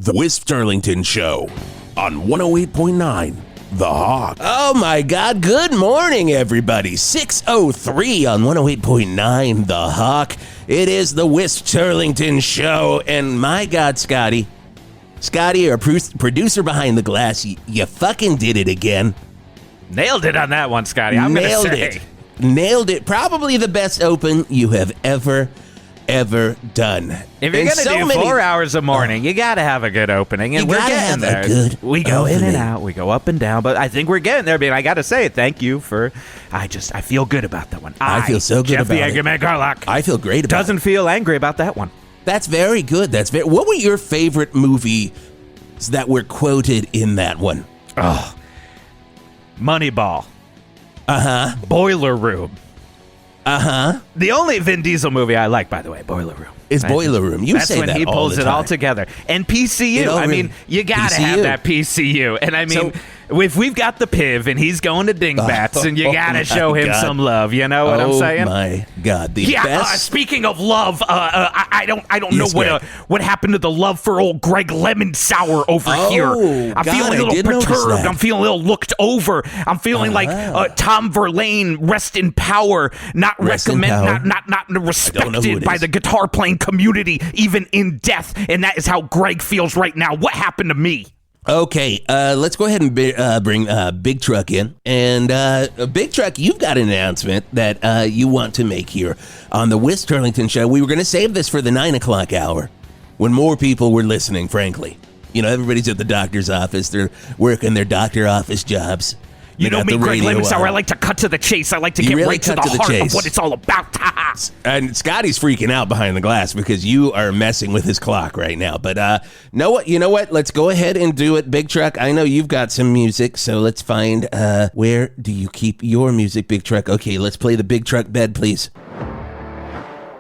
The Whisp Turlington Show on 108.9 The Hawk. Oh my God, good morning everybody. 6:03 on 108.9 The Hawk. It is the Whisp Turlington Show, and my God, Scotty, our producer behind the glass, you fucking did it again. Nailed it on that one, Scotty. I'm going to say. Nailed it. Probably the best open you have ever done. If you're going to do 4 hours a morning, you got to have a good opening, and we're getting there. We go in and out, we go up and down, but I think we're getting there. But I got to say, thank you for. I feel good about that one. I feel so good Geoff about the it. Angry Carlock. I feel great about it. Doesn't feel angry about that one. That's very good. What were your favorite movies that were quoted in that one? Oh, Moneyball. Uh-huh. Boiler Room. Uh-huh. The only Vin Diesel movie I like, by the way, Boiler Room. Is Boiler Room. You say that all the time. That's when he pulls it all together. And PCU. I mean, you got to have that PCU. And I mean, if we've got the PIV and he's going to Dingbats, and you got to show him some love. You know what I'm saying? Oh, my God. The best. Speaking of love, I don't know what happened to the love for old Greg Lemon Sour over here. I'm feeling a little perturbed. I'm feeling a little looked over. I'm feeling like Tom Verlaine, rest in power, not respected by the guitar playing community, even in death. And that is how Greg feels right now. What happened to me? Okay, let's go ahead and bring Big Truck in. And Big Truck, you've got an announcement that you want to make here on the Whisp Turlington Show. We were going to save this for the 9 o'clock hour when more people were listening, frankly. You know, everybody's at the doctor's office. They're working their doctor office jobs. You know me, Greg Lemon Sour. I like to cut to the chase. I like to get right to the heart of what it's all about. And Scotty's freaking out behind the glass because you are messing with his clock right now. But you know what? Let's go ahead and do it, Big Truck. I know you've got some music, so let's find where do you keep your music, Big Truck? Okay, let's play the Big Truck bed, please.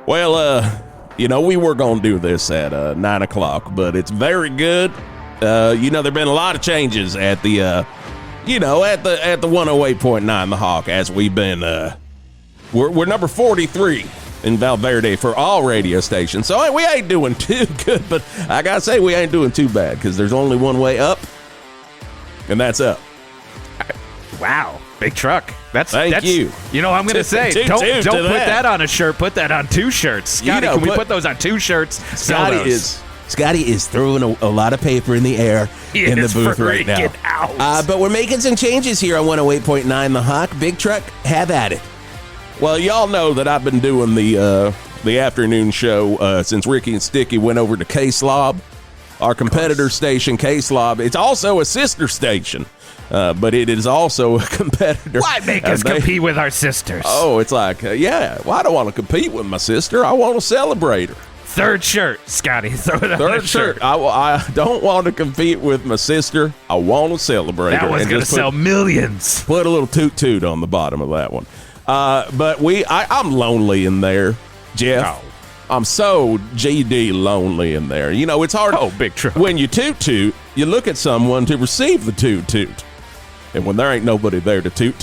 Well, we were going to do this at 9 o'clock, but it's very good. There've been a lot of changes at the... at the 108.9 The Hawk, as we've been, we're number 43 in Val Verde for all radio stations. So we ain't doing too good, but I gotta say we ain't doing too bad because there's only one way up, and that's up. Wow, Big Truck. Thank you. You know, I'm gonna say, don't put that on a shirt. Put that on 2 shirts. Scotty, can we put those on 2 shirts? Scotty is throwing a lot of paper in the air in the booth right now. But we're making some changes here on 108.9 The Hawk. Big Truck, have at it. Well, y'all know that I've been doing the afternoon show since Ricky and Sticky went over to K-SLOB, our competitor station, K-SLOB. It's also a sister station, but it is also a competitor. Why make us compete with our sisters? Oh, it's like, well, I don't want to compete with my sister. I want to celebrate her. 3rd shirt, Scotty. Throw it on 3rd shirt. I don't want to compete with my sister. I want to celebrate her. That was going to sell millions. Put a little toot on the bottom of that one. But I'm lonely in there, Geoff. Oh. I'm so GD lonely in there. It's hard. Oh, Big Truck. When you toot, you look at someone to receive the toot. And when there ain't nobody there to toot,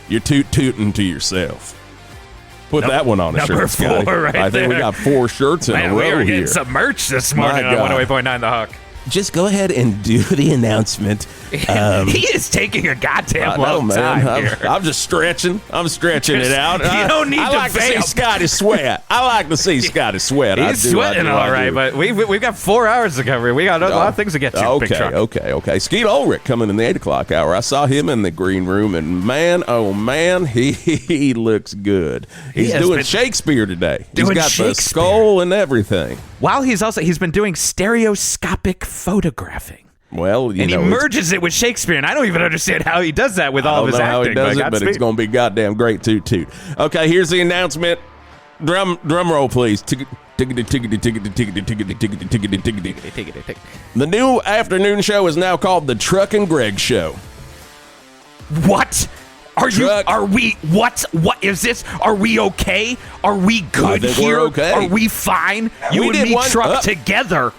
you're tooting to yourself. Put that one on a number shirt, Scotty. 4 right I think we got 4 shirts in a row here. We are getting some merch this morning on 108.9 The Hawk. Just go ahead and do the announcement. He is taking a goddamn long time here. I'm just stretching. I'm stretching it out. You don't need to like to see Scotty sweat. I like to see Scotty sweat. He's sweating all right, but we've got 4 hours to cover. We got a lot of things to get to. Okay. Skeet Ulrich coming in the 8 o'clock hour. I saw him in the green room, and man, oh man, he looks good. He's doing Shakespeare today. He's got the skull and everything. While he's been doing stereoscopic photographing. Well, he merges it with Shakespeare, and I don't even understand how he does that with all of his acting. I don't know how he does it, but it's going to be goddamn great toot. Okay, here's the announcement. Drum roll, please. The new afternoon show is now called the Truck and Greg Show. What? What is this? Are we okay? Are we good here? We're okay. Are we fine? You and me, Truck, together.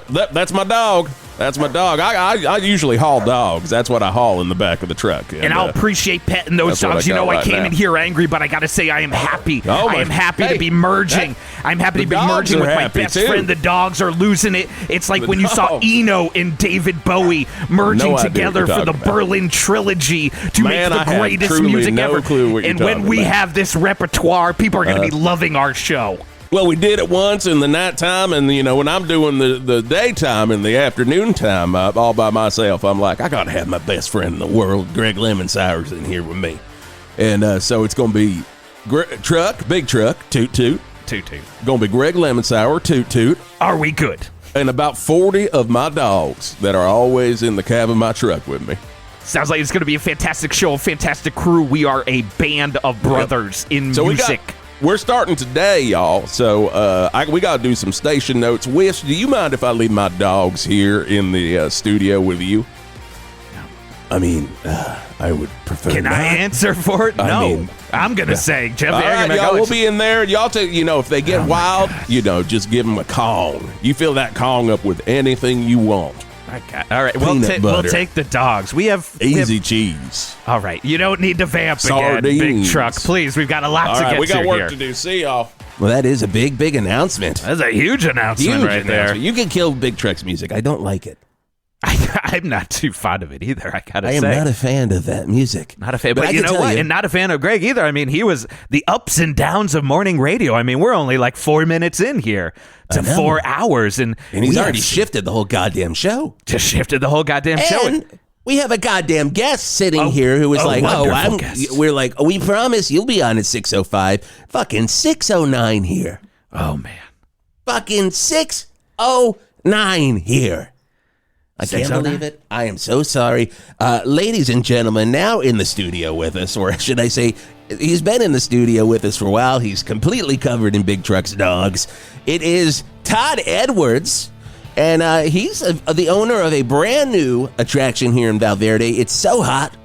That's my dog. That's my dog. I usually haul dogs. That's what I haul in the back of the truck. And I'll appreciate petting those dogs. I came in here angry, but I got to say I am happy. I am happy to be merging. I'm happy to be merging with my best friend. The dogs are losing it. It's like when you saw Eno and David Bowie merging together for the Berlin trilogy to make the greatest music ever. And when we have this repertoire, people are going to be loving our show. Well, we did it once in the nighttime, and, when I'm doing the daytime and the afternoon time all by myself, I'm like, I got to have my best friend in the world, Greg Lemon Sours, in here with me. And so it's going to be big truck, toot toot. Toot toot. Going to be Greg Lemon Sour, toot toot. Are we good? And about 40 of my dogs that are always in the cab of my truck with me. Sounds like it's going to be a fantastic show, a fantastic crew. We are a band of brothers in music. We're starting today, y'all, so we got to do some station notes. Wisp, do you mind if I leave my dogs here in the studio with you? I mean, I would prefer Can not. I answer for it? No. I'm going to say, Geoff. All right, y'all, we'll be in there. Y'all take, if they get wild, just give them a Kong. You fill that Kong up with anything you want. Okay. All right, we'll take the dogs. We have cheese. All right, you don't need to vamp Sardines. again, big truck. Please, we've got a lot to get to here. We got work to do. See y'all. Well, that is a big announcement. That's a huge announcement there. You can kill Big Truck's music. I don't like it. I'm not too fond of it either, I gotta say. I am not a fan of that music. Not a fan, but you know what? And not a fan of Greg either. I mean, he was the ups and downs of morning radio. I mean, we're only like 4 minutes in here to 4 hours. And he's already shifted the whole goddamn show. Just shifted the whole goddamn show. And we have a goddamn guest sitting here who was we're like, we promise you'll be on at 6:05. Fucking 6:09 here. Oh, man. Fucking 6:09 here. I can't believe it. I am so sorry. Ladies and gentlemen, now in the studio with us, or should I say, he's been in the studio with us for a while. He's completely covered in Big Truck's dogs. It is Todd Edwards, and he's the owner of a brand new attraction here in Val Verde. It's so hot.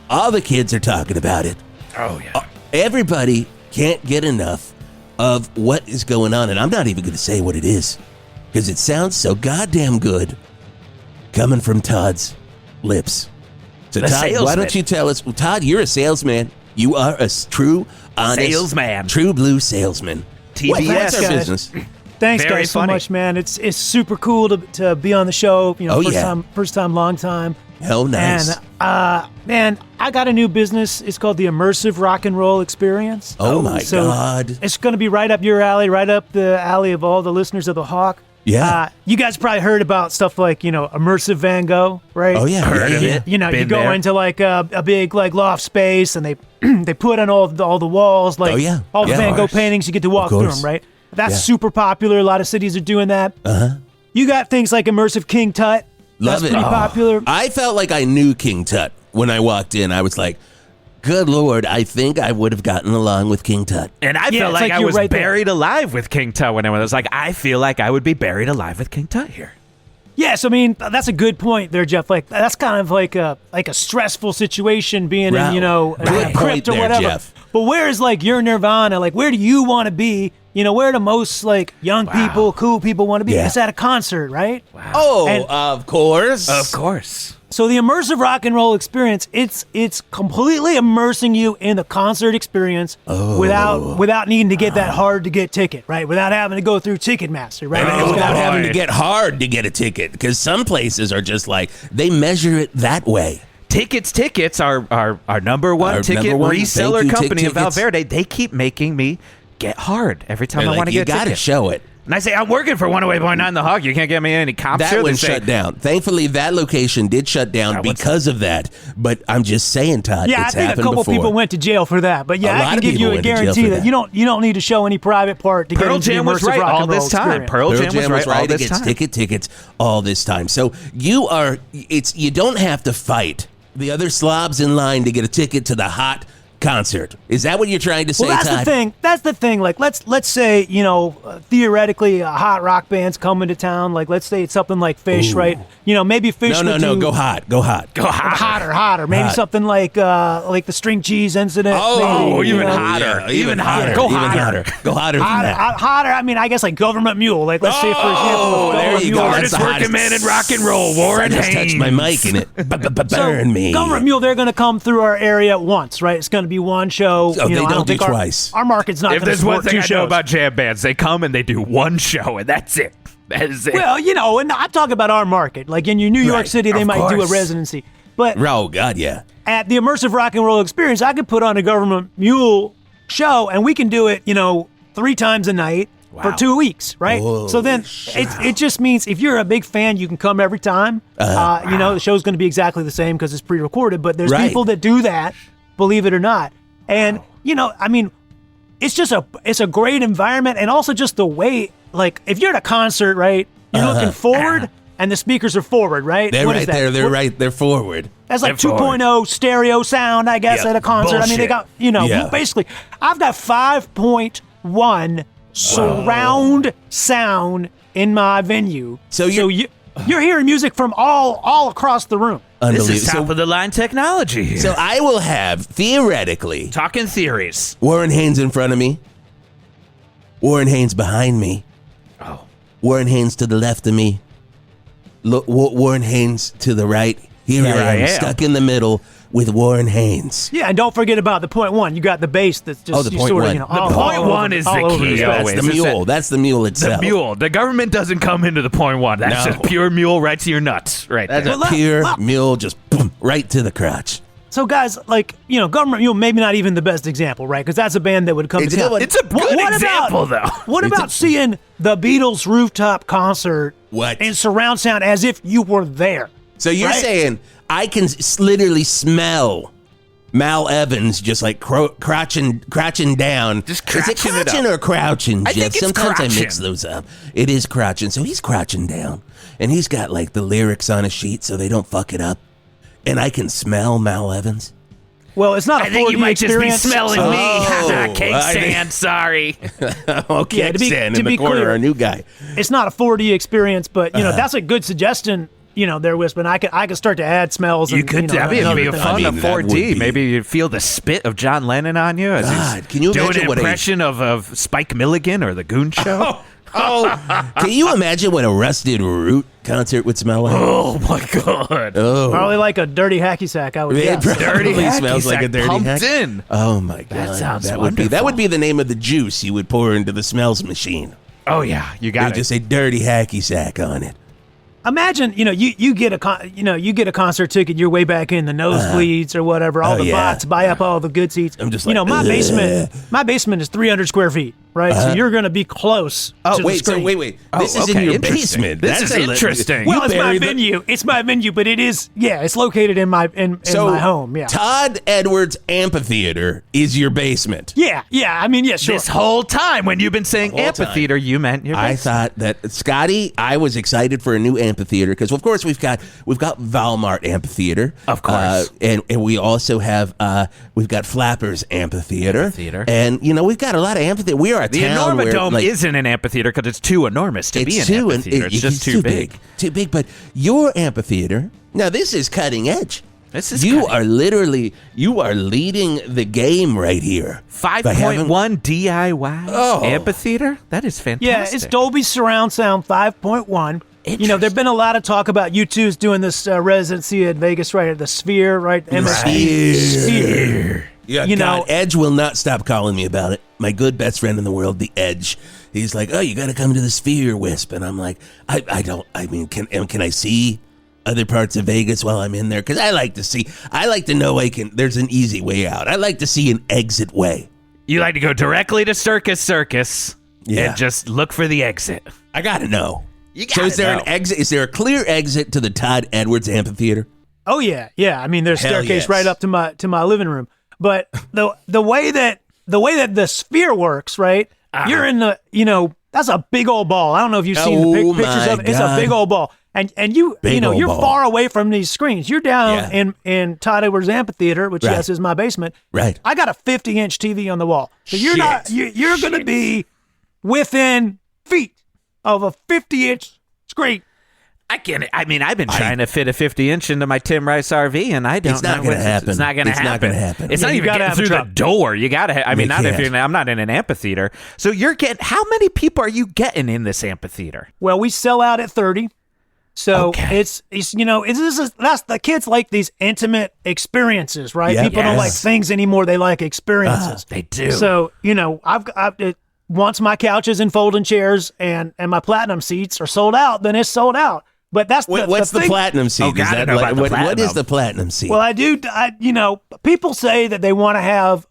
All the kids are talking about it. Oh, yeah. Everybody can't get enough of what is going on, and I'm not even going to say what it is, because it sounds so goddamn good. Coming from Todd's lips. So, Todd, why don't you tell us? Well, Todd, you're a salesman. You are a true, honest, salesman, true blue salesman. TBS What's our business. Thanks, Very guys, so funny. much, man. It's super cool to be on the show. First time, long time. Hell, nice. And man, I got a new business. It's called the IMMERSIVE Rock and Roll Experience. Oh my God! It's going to be right up your alley, right up the alley of all the listeners of the Hawk. Yeah. You guys probably heard about stuff like, immersive Van Gogh, right? Oh, yeah. Heard of it. You go into like a big like loft space and they they put on all the walls, like all the Van Gogh paintings. You get to walk through them, right? That's super popular. A lot of cities are doing that. You got things like immersive King Tut. Love That's it. pretty popular. I felt like I knew King Tut when I walked in. I was like, good Lord, I think I would have gotten along with King Tut. And I felt like I was buried alive with King Tut when I was like, I feel like I would be buried alive with King Tut here. Yes, I mean, that's a good point there, Geoff. Like, that's kind of like a stressful situation being in, a crypt or whatever. Geoff. But where's like your nirvana? Like, where do you want to be? Where do most like young people, cool people want to be? It's at a concert, right? Wow. Oh, of course. Of course. So the immersive rock and roll experience, it's completely immersing you in the concert experience without needing to get that hard to get ticket, right? Without having to go through Ticketmaster, right? Without having to get hard to get a ticket, because some places are just like, they measure it that way. Tickets are our number one ticket reseller company in Val Verde. They keep making me get hard every time I want to get a ticket. You got to show it. And I say, I'm working for 108.9 The Hawk. You can't get me any comps here. That one shut down. Thankfully, that location did shut down because of that. But I'm just saying, Todd, I think a couple people went to jail for that. But I can give you a guarantee that you don't need to show any private part to get into the immersive rock and roll experience. Pearl Jam was right all this time. Tickets all this time. So you don't have to fight the other slobs in line to get a ticket to the hot concert. Is that what you're trying to say, Well, that's Todd? the thing. That's the thing. Like, let's say, theoretically, a hot rock band's coming to town. Like, let's say it's something like Fish, right? Maybe Fish. No. Go hot. Hotter. Maybe Hot. something like the String Cheese incident. Oh, maybe, even hotter. Even hotter. Go hotter. Go hotter than that. Hotter. I mean, I guess like Government Mule. Like, let's say for example, there you go. Hardest working man in rock and roll, Warren I just touched my mic in it. Burn me. Government Mule, they're going to come through our area once, right? It's going to be one show. Oh, they don't do twice. Our market's not going If to there's support one thing two I shows. know about jam bands, they come and they do one show, and that's it. That is it. Well, and I'm talking about our market. Like in your New York Right, City, they of might do a course. residency. But Oh, God, yeah. at the Immersive Rock and Roll Experience, I could put on a Government Mule show, and we can do it, 3 times a night for 2 weeks, right? Oh, so then it just means if you're a big fan, you can come every time. The show's going to be exactly the same because it's pre-recorded, but there's Right. people that do that, believe it or not. And, it's just it's a great environment, and also just the way, like, if you're at a concert, right, you're looking forward, and the speakers are forward, right? They're What is right that? there. They're right. They're forward. That's like They're 2.0 stereo sound, I guess, Yeah, at a concert. I mean, they got, Yeah. basically, I've got 5.1 surround sound in my venue. So you're hearing music from all across the room. This is Unbelievable. top of the line technology here. So I will have, theoretically, Talking theories. Warren Haynes in front of me, Warren Haynes behind me, Warren Haynes to the left of me, Warren Haynes to the right. Here I am, stuck in the middle with Warren Haynes. Yeah, and don't forget about the point one. You got the bass that's just the you point sort one. of, The all point over- one is all the over key, place. always. That's the mule. That's the mule The itself. mule. The government doesn't come into the point one. That's No. just pure mule right to your nuts. Right That's there. a pure mule, just boom, right to the crotch. So, guys, like, Government Mule, maybe not even the best example, right? Because that's a band that would come It's to a town. good one. It's a good What example, about, though. What about seeing the Beatles rooftop concert in surround sound as if you were there? So you're Right? saying I can literally smell Mal Evans just like crouching down. Just Is it crouching it crouching up. or crouching, I Jeff? think it's Sometimes I mix crouching. those up. It is crouching. So he's crouching down. And he's got like the lyrics on a sheet so they don't fuck it up. And I can smell Mal Evans. Well, it's not a I think 4D you might just be experience. smelling me. I Kegstand, sorry. Okay, Yeah, to be- Kegstand to in the be corner, clear. our new guy. It's not a 4D experience, but that's a good suggestion. There, Wisp, and I could start to add smells. You and, could. I mean, it'd other be a things. fun I mean, to that would 4D. be- Maybe you'd feel the spit of John Lennon on you. As God, he's can you doing imagine an what impression of Spike Milligan or the Goon Show? Can you imagine what a Rusted Root concert would smell like? Oh my God! Probably like a dirty hacky sack, I would It guess. probably hacky smells like a sack dirty pumped hack. in. Oh my God, sounds that wonderful. would be the name of the juice you would pour into the smells machine. Oh yeah, you got They it. just say dirty hacky sack on it. Imagine, you get a concert ticket, you're way back in the nosebleeds or whatever, all Oh, the yeah. bots, buy up all the good seats. I'm just my like, basement is 300 square feet, right? So you're going to be close to the Wait, screen. wait. This is in okay, your interesting. basement. This is interesting. Well, You it's my buried the- venue. It's my venue, but it's located in my my home. Yeah. Todd Edwards Amphitheater is your basement. Yeah. I mean, yeah, sure. This whole time when you've been saying whole amphitheater, you meant your I basement. thought that Scotty, I was excited for a new amphitheater because, of course, we've got Valmart Amphitheater, Of course. and we also have we've got Flappers Amphitheater, and we've got a lot of amphitheater. We are a The town where Enormodome isn't an amphitheater because it's too enormous to be an amphitheater. It's just too big. too big. But your amphitheater, now this is cutting edge. This is you cutting- are literally leading the game right here. 5.1 DIY amphitheater? That is fantastic. Yeah, it's Dolby Surround Sound 5.1. There've been a lot of talk about U2's doing this residency at Vegas, right at the Sphere, right? Sphere. Yeah, Edge will not stop calling me about it. My good best friend in the world, the Edge. He's like, "Oh, you got to come to the Sphere, Wisp," and I'm like, can I see other parts of Vegas while I'm in there? Because I like to know there's an easy way out. I like to see an exit way. You like to go directly to Circus Yeah. and just look for the exit. I got to know. You So is there an exit? Is there a clear exit to the Todd Edwards Amphitheater? Oh yeah. I mean, there's Hell staircase yes. right up to my living room. But the way that the Sphere works, right? You're in the That's a big old ball. I don't know if you've seen the pictures of it. It's a big old ball. And you're far away from these screens. You're down in Todd Edwards Amphitheater, which is my basement. Right. I got a 50-inch TV on the wall. So you're going to be within feet of a 50-inch screen. I've been trying to fit a 50-inch into my Tim Rice RV, and I don't know. It's not going to happen. It's not going to happen. It's not even getting through the door. You got to. I'm not in an amphitheater. So you're getting. How many people are you getting in this amphitheater? Well, we sell out at 30. So it's that's the kids like these intimate experiences, right? Yeah, People don't like things anymore. They like experiences. They do. So once my couches and folding chairs and my platinum seats are sold out, then it's sold out. But that's what's the platinum seat? What is the platinum seat? Well, people say that they want to have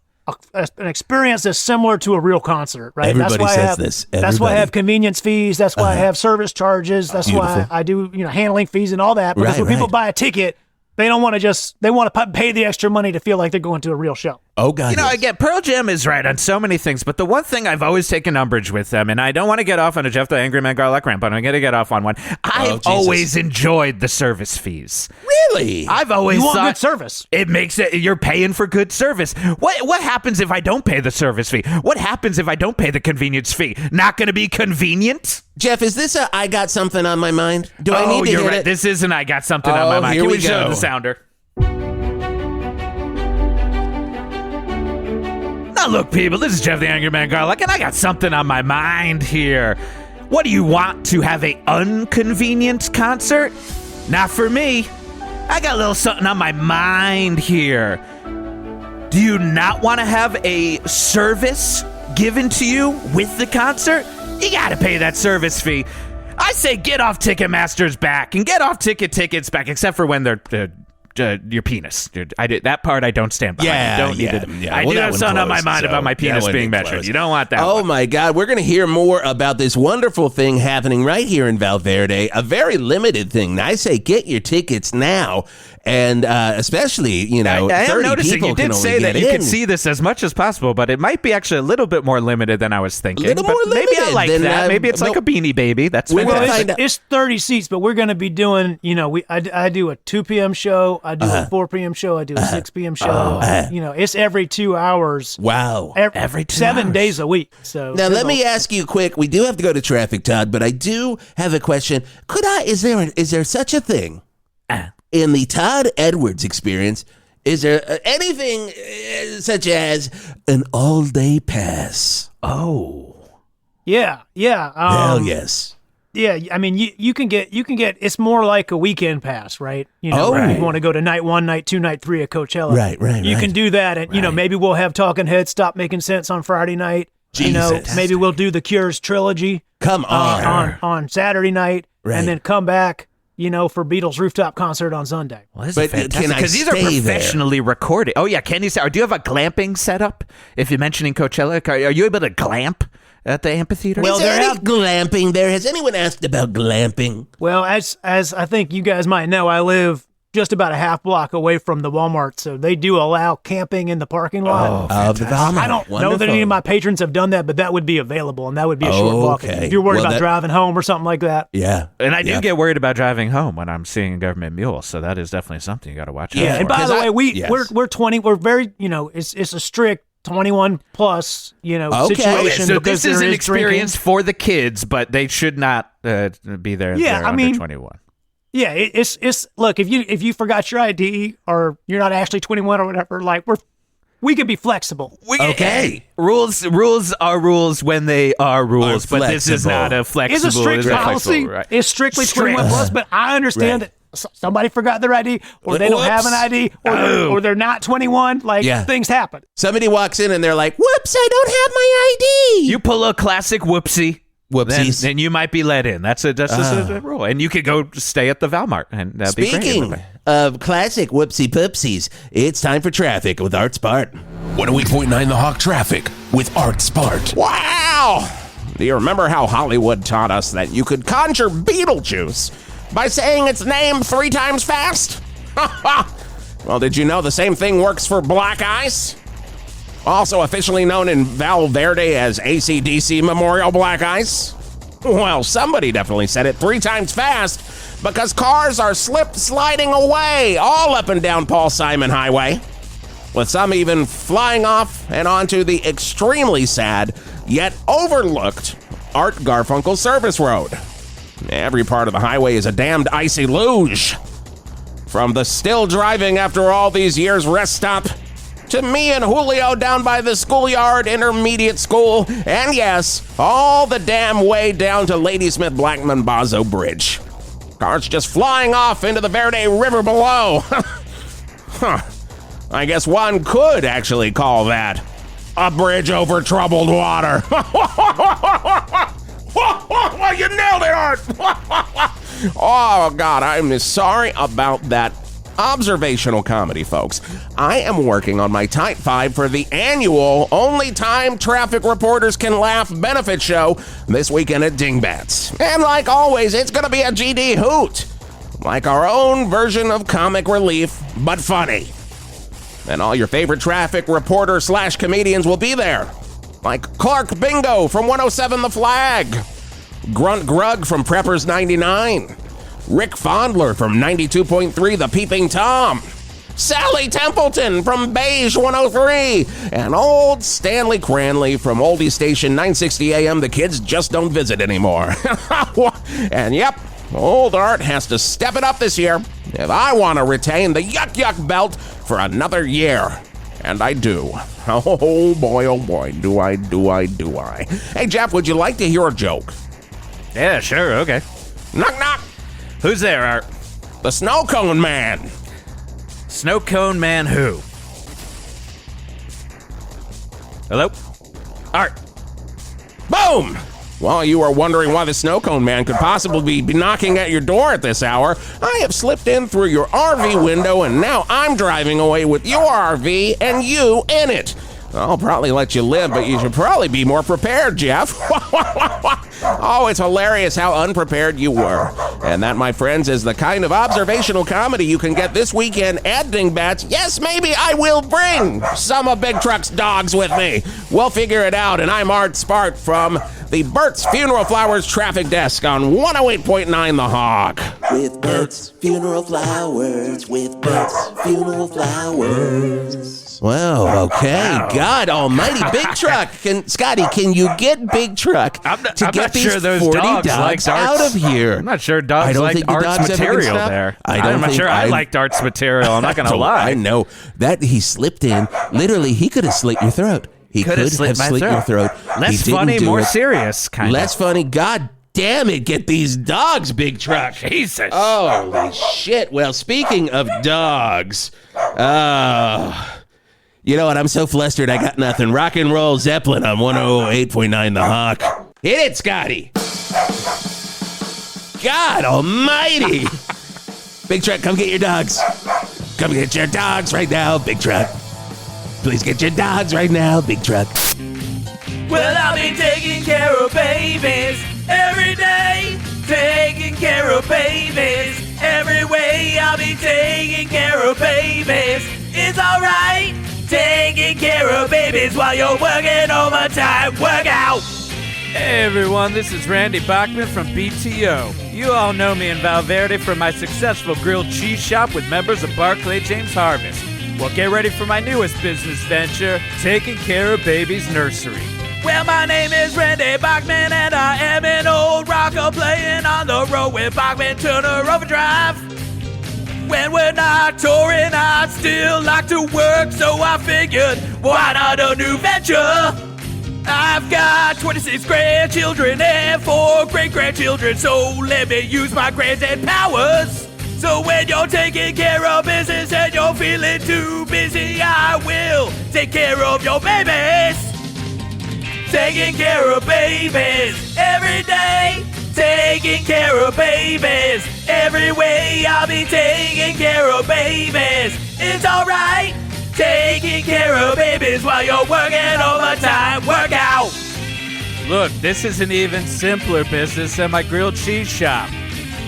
an experience that's similar to a real concert, right? Everybody says this. That's why I have convenience fees. That's why I have service charges. That's why I do handling fees and all that. Because when people buy a ticket, they don't want to they want to pay the extra money to feel like they're going to a real show. Oh, God. Again, Pearl Jam is right on so many things, but the one thing I've always taken umbrage with them, and I don't want to get off on a Jeff the Angry Man Garlic rant, but I'm going to get off on one. I've always enjoyed the service fees. Really? I've always thought good service. It makes it, you're paying for good service. What happens if I don't pay the service fee? What happens if I don't pay the convenience fee? Not going to be convenient? Jeff, is this I got something on my mind? Do I need to hit it? This isn't I got something on my mind. Here Can we show go. the sounder? Now look, people, this is Jeff the Angry Man Garlic, and I got something on my mind here. What do you want, to have a inconvenient concert? Not for me. I got a little something on my mind here. Do you not want to have a service given to you with the concert? You got to pay that service fee. I say get off Ticketmaster's back and get off tickets back, except for when they're your penis. That part I don't stand by. Yeah, I don't need it. I do have something on my mind about my penis being measured. You don't want that. Oh, my God. We're going to hear more about this wonderful thing happening right here in Val Verde, a very limited thing. I say get your tickets now. And especially, I 30 noticing people you did can only say that get you in. could see this as much as possible, but it might be actually a little bit more limited than I was thinking. A little more limited. Maybe I like that. Maybe it's like a Beanie Baby. That's fantastic. It's 30 seats, but we're going to be doing, I do a 2 p.m. show, I do a 4 p.m. show, I do a 6 p.m. show. It's every 2 hours. Wow. Every 7 days a week. So now let me ask you quick. We do have to go to traffic, Todd, but I do have a question. Is there such a thing? In the Todd Edwards experience, is there anything such as an all-day pass? Oh. Yeah. Hell yes. Yeah, I mean, you can get. It's more like a weekend pass, right? You want to go to night 1, night 2, night 3 at Coachella. Right. You can do that, and maybe we'll have Talking Heads Stop Making Sense on Friday night. Jesus. Maybe we'll do the Cure's trilogy. Come on Saturday night, right. And then come back. For Beatles rooftop concert on Sunday. Well, this is fantastic, because these are professionally recorded. Oh yeah, can you say? Or do you have a glamping setup? If you're mentioning Coachella, are you able to glamp at the amphitheater? Well, there any glamping there? Has anyone asked about glamping? Well, as I think you guys might know, I live just about a half block away from the Walmart, so they do allow camping in the parking lot. Of the Walmart. I don't know that any of my patrons have done that, but that would be available, and that would be a short walk. If you're worried about driving home or something like that. Yeah. And I do get worried about driving home when I'm seeing a government mule, so that is definitely something you got to watch out for. And by the way, we're 20. We're very, it's a strict 21 plus, situation. So this is an experience for the kids, but they should not be there. Yeah, under 21. Yeah, it's look, if you forgot your ID or you're not actually 21 or whatever, like we could be flexible. Rules are rules when they are rules, but this is not a flexible. It's a strict policy. Right? It's strictly 21 plus, but I understand that somebody forgot their ID or they don't have an ID or they're not 21. Things happen. Somebody walks in and they're like, "Whoops, I don't have my ID." You pull a classic whoopsies. Then you might be let in. That's a rule. And you could go stay at the Valmart, and that'd be great. Speaking of classic whoopsie poopsies, it's time for traffic with Art Spart. 108.9 The Hawk traffic with Art Spart. Wow! Do you remember how Hollywood taught us that you could conjure Beetlejuice by saying its name 3 times fast? Well, did you know the same thing works for black ice? also officially known in Val Verde as AC/DC Memorial Black Ice. Well, somebody definitely said it 3 times fast because cars are sliding away all up and down Paul Simon Highway, with some even flying off and onto the extremely sad yet overlooked Art Garfunkel Service Road. Every part of the highway is a damned icy luge. From the still driving after all these years rest stop, to me and Julio down by the schoolyard intermediate school, and yes, all the damn way down to Ladysmith Blackman Bazo Bridge. Cars just flying off into the Verde River below. Huh. I guess one could actually call that a bridge over troubled water. Well, you nailed it, Art. Oh, God, I'm sorry about that observational comedy, folks. I am working on my Type 5 for the annual Only Time Traffic Reporters Can Laugh benefit show this weekend at Dingbats. And like always, it's going to be a GD hoot. Like our own version of comic relief, but funny. And all your favorite traffic reporter/comedians will be there. Like Clark Bingo from 107 The Flag, Grunt Grug from Preppers 99, Rick Fondler from 92.3 The Peeping Tom, Sally Templeton from Beige 103, and old Stanley Cranley from Oldie Station 960 AM The Kids Just Don't Visit Anymore. And yep, old Art has to step it up this year if I want to retain the Yuck Yuck belt for another year. And I do. Oh boy, do I. Hey, Geoff, would you like to hear a joke? Yeah, sure, okay. Knock, knock. Who's there, Art? The Snow Cone Man. Snow Cone Man who? Hello? Art. Boom! While you are wondering why the Snow Cone Man could possibly be knocking at your door at this hour, I have slipped in through your RV window and now I'm driving away with your RV and you in it. I'll probably let you live, but you should probably be more prepared, Geoff. Oh, it's hilarious how unprepared you were. And that, my friends, is the kind of observational comedy you can get this weekend at Dingbats. Yes, maybe I will bring some of Big Truck's dogs with me. We'll figure it out, and I'm Art Spart from the Bert's Funeral Flowers Traffic Desk on 108.9 The Hawk. With Bert's Funeral Flowers, with Bert's Funeral Flowers. Well, okay. Wow. God almighty, Big Truck. Scotty, can you get Big Truck to get these sure those 40 dogs out of here? I'm not sure dogs like Art's material there. I'm not sure I liked Art's material. I'm not going to lie. I know. That he slipped in. Literally, he could have slit your throat. He could have slit your throat. Less funny, more serious, kind of. Less funny. God damn it, get these dogs, Big Truck. Jesus. Holy shit. Well, speaking of dogs, you know what? I'm so flustered. I got nothing. Rock and roll Zeppelin on 108.9 The Hawk. Hit it, Scotty. God almighty. Big Truck, come get your dogs. Come get your dogs right now, Big Truck. Please get your dogs right now, Big Truck. Well, I'll be taking care of babies every day. Taking care of babies every way. I'll be taking care of babies. It's alright. Taking care of babies while you're working overtime. Work out. Hey everyone, this is Randy Bachman from BTO. You all know me in Val Verde from my successful grilled cheese shop with members of Barclay James Harvest. Well, get ready for my newest business venture, Taking Care of Babies Nursery. Well, my name is Randy Bachman and I am an old rocker playing on the road with Bachman Turner Overdrive. When we're not touring, I'd still like to work, so I figured, why not a new venture? I've got 26 grandchildren and 4 great-grandchildren, so let me use my granddad powers. So when you're taking care of business and you're feeling too busy, I will take care of your babies. Taking care of babies every day. Taking care of babies every way. I'll be taking care of babies. It's alright. Taking care of babies while you're working overtime. Work out. Look, this is an even simpler business than my grilled cheese shop.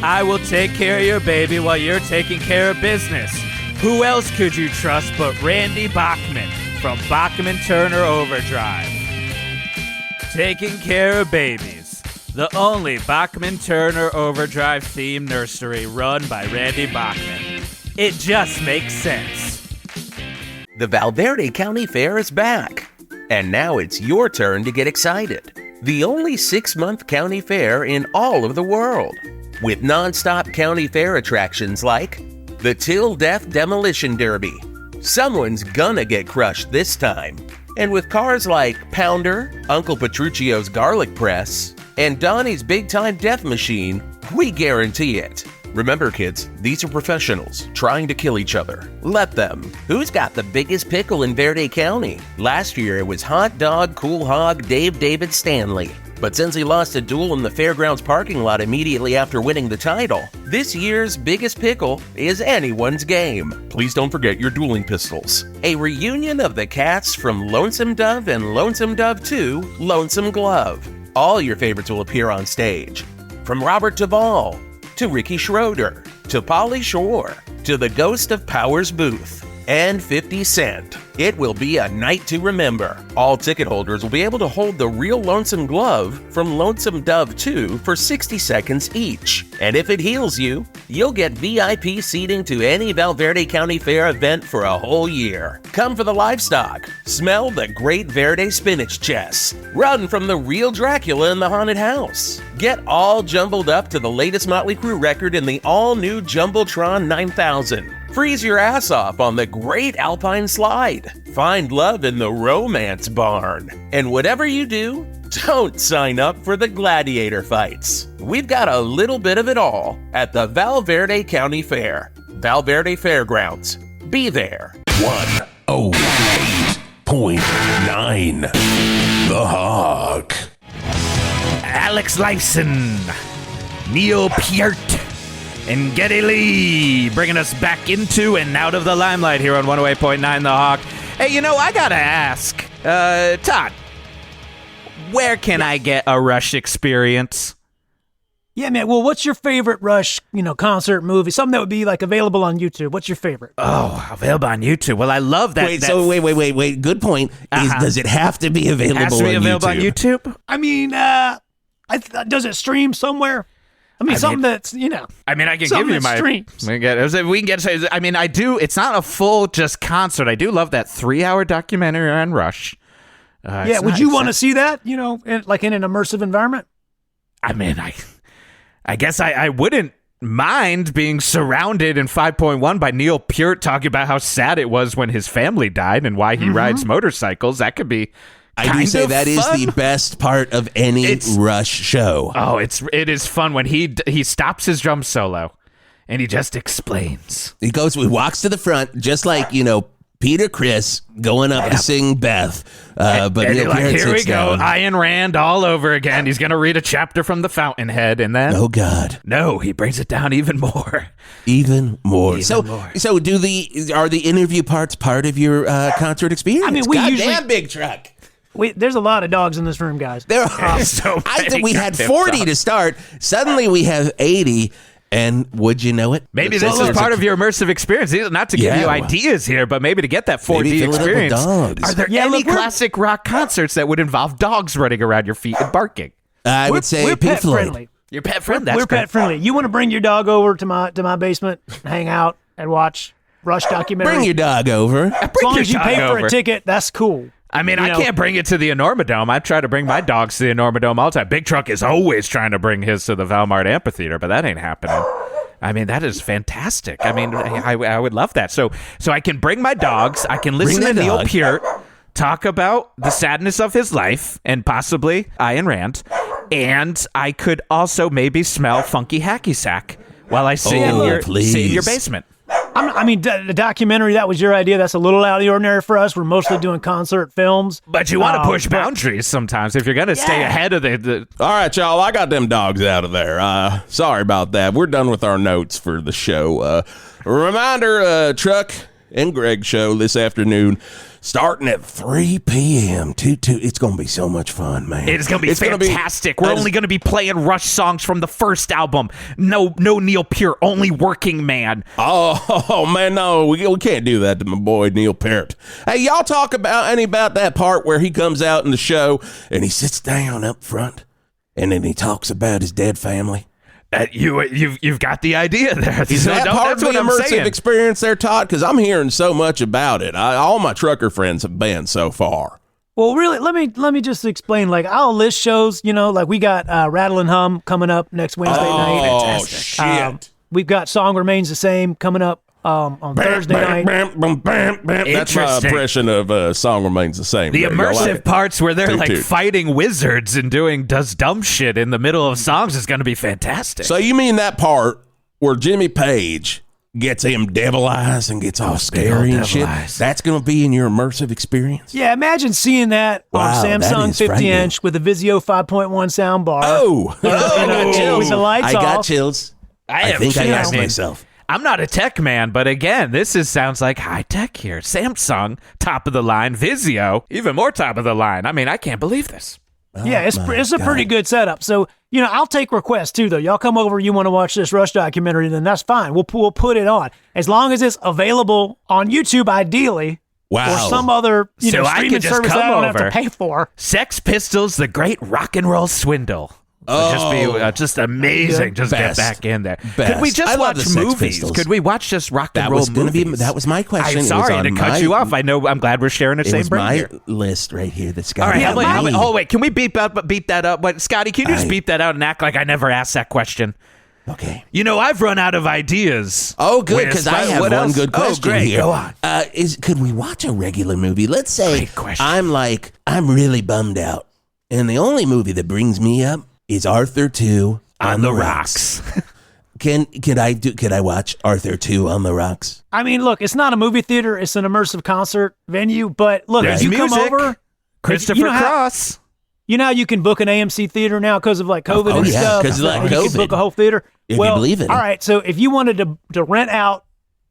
I will take care of your baby while you're taking care of business. Who else could you trust but Randy Bachman? from Bachman Turner Overdrive. Taking Care of Babies, the only Bachman Turner Overdrive themed nursery run by Randy Bachman. It just makes sense. The Val Verde County Fair is back, and now it's your turn to get excited. The only 6-month county fair in all of the world, with non-stop county fair attractions like the Till Death Demolition Derby. Someone's gonna get crushed this time. And with cars like Pounder, Uncle Petrutchio's Garlic Press, and Donnie's Big Time Death Machine, we guarantee it. Remember, kids, these are professionals trying to kill each other. Let them. Who's got the biggest pickle in Verde County? Last year, it was Hot Dog Cool Hog Dave David Stanley. But since he lost a duel in the fairgrounds parking lot immediately after winning the title, this year's biggest pickle is anyone's game. Please don't forget your dueling pistols. A reunion of the cats from Lonesome Dove and Lonesome Dove 2, Lonesome Glove. All your favorites will appear on stage. From Robert Duvall, to Ricky Schroeder, to Pauly Shore, to the ghost of Powers Booth, and 50 Cent. It will be a night to remember. All ticket holders will be able to hold the real Lonesome Glove from Lonesome Dove 2 for 60 seconds each. And if it heals you, you'll get VIP seating to any Val Verde County Fair event for a whole year. Come for the livestock. Smell the Great Verde spinach chess. Run from the real Dracula in the haunted house. Get all jumbled up to the latest Motley Crue record in the all-new Jumbotron 9000. Freeze your ass off on the Great Alpine Slide. Find love in the Romance Barn. And whatever you do, don't sign up for the gladiator fights. We've got a little bit of it all at the Val Verde County Fair. Val Verde Fairgrounds. Be there. 108.9 The Hawk. Alex Lifeson, Neil Peart, and Geddy Lee bringing us back into and out of the limelight here on 108.9 The Hawk. Hey, you know, I gotta ask, Todd, where can I get a Rush experience? Yeah, man. Well, what's your favorite Rush, concert, movie? Something that would be like available on YouTube. What's your favorite? Oh, available on YouTube. Well, I love that. Wait. Good point. Does it have to be available on YouTube? It has to be available on YouTube? I mean, does it stream somewhere? Something that's, I can give you my streams. We can get. I mean, I do. It's not a full just concert. I do love that 3-hour documentary on Rush. Would you want to see that? In an immersive environment? I mean, I guess I wouldn't mind being surrounded in 5.1 by Neil Peart talking about how sad it was when his family died and why he rides motorcycles. That could be. I do say that is the best part of any Rush show. Oh, it is fun when he stops his drum solo and he just explains. He walks to the front just like, Peter Criss going up to sing Beth. But Neil Peart here we go, down. Ayn Rand all over again. He's going to read a chapter from The Fountainhead and then... Oh, God. No, he brings it down even more. Even more. So are the interview parts part of your concert experience? I mean, Goddamn big truck. There's a lot of dogs in this room, guys. There are. I think we had 40 to start. Suddenly we have 80. And would you know it? Maybe this is part of your immersive experience. Not to give you ideas here, but maybe to get that 4D experience. Are there any classic rock concerts that would involve dogs running around your feet and barking? I would say we're Pink pet Floyd. friendly. You're pet friendly. We're pet friendly. You want to bring your dog over to my basement, hang out, and watch Rush documentary? Bring your dog over. As long as you pay for a ticket, that's cool. I mean, I can't bring it to the Enormodome. I try to bring my dogs to the Enormodome all the time. Big Truck is always trying to bring his to the Valmart Amphitheater, but that ain't happening. I mean, that is fantastic. I mean, I would love that. So I can bring my dogs. I can listen to Neil Peart talk about the sadness of his life and possibly Ayn Rand. And I could also maybe smell funky hacky sack while I sit in your basement. The documentary, that was your idea. That's a little out of the ordinary for us. We're mostly doing concert films. But you want to push boundaries sometimes if you're going to stay ahead of the... All right, y'all. I got them dogs out of there. Sorry about that. We're done with our notes for the show. Reminder, Truck, and Greg show this afternoon, starting at 3 p.m. It's going to be so much fun, man. It's going to be fantastic. We're only going to be playing Rush songs from the first album. No Neil Peart, only Working Man. Oh man, no, we can't do that to my boy Neil Peart. Hey, y'all talk about that part where he comes out in the show and he sits down up front and then he talks about his dead family. You've got the idea there. Is that part of the immersive experience there, Todd? Because I'm hearing so much about it. All my trucker friends have been so far. Well, really, let me just explain. Like, I'll list shows. Like we got Rattle and Hum coming up next Wednesday night. Oh, shit. We've got Song Remains the Same coming up on Thursday night. That's my impression of Song Remains the Same. The immersive parts where they're like fighting wizards and does dumb shit in the middle of songs is going to be fantastic. So you mean that part where Jimmy Page gets him devil eyes and gets all scary and shit? That's going to be in your immersive experience? Yeah, imagine seeing that on Samsung 50-inch with a Vizio 5.1 sound bar. With the lights off. I got chills. I think I asked myself. I'm not a tech man, but again, this sounds like high tech here. Samsung, top of the line. Vizio, even more top of the line. I mean, I can't believe this. It's a pretty good setup. So, I'll take requests too, though. Y'all come over, you want to watch this Rush documentary, then that's fine. We'll put it on. As long as it's available on YouTube, ideally. Wow. Or some other streaming service I don't have to pay for. Sex Pistols, The Great Rock and Roll Swindle. Just be just amazing. Just get back in there. Could we just watch movies? Could we watch just rock and roll movies? That was my question. I'm sorry to cut you off. I'm glad we're sharing the same brain here. It was my list right here that Scotty. All right. Wait. Can we beep that up? But Scotty, can you just beep that out and act like I never asked that question? Okay. I've run out of ideas. Oh, good, because I have one good question great. here. Go on. Could we watch a regular movie? Let's say I'm really bummed out, and the only movie that brings me up is Arthur 2 on the Rocks. Could I watch Arthur 2 on the Rocks? I mean, look, it's not a movie theater; it's an immersive concert venue. But look, if you come over, Christopher Cross. You know how you can book an AMC theater now because of like COVID and stuff. Because of like COVID, you can book a whole theater. If you believe it. All right, so if you wanted to rent out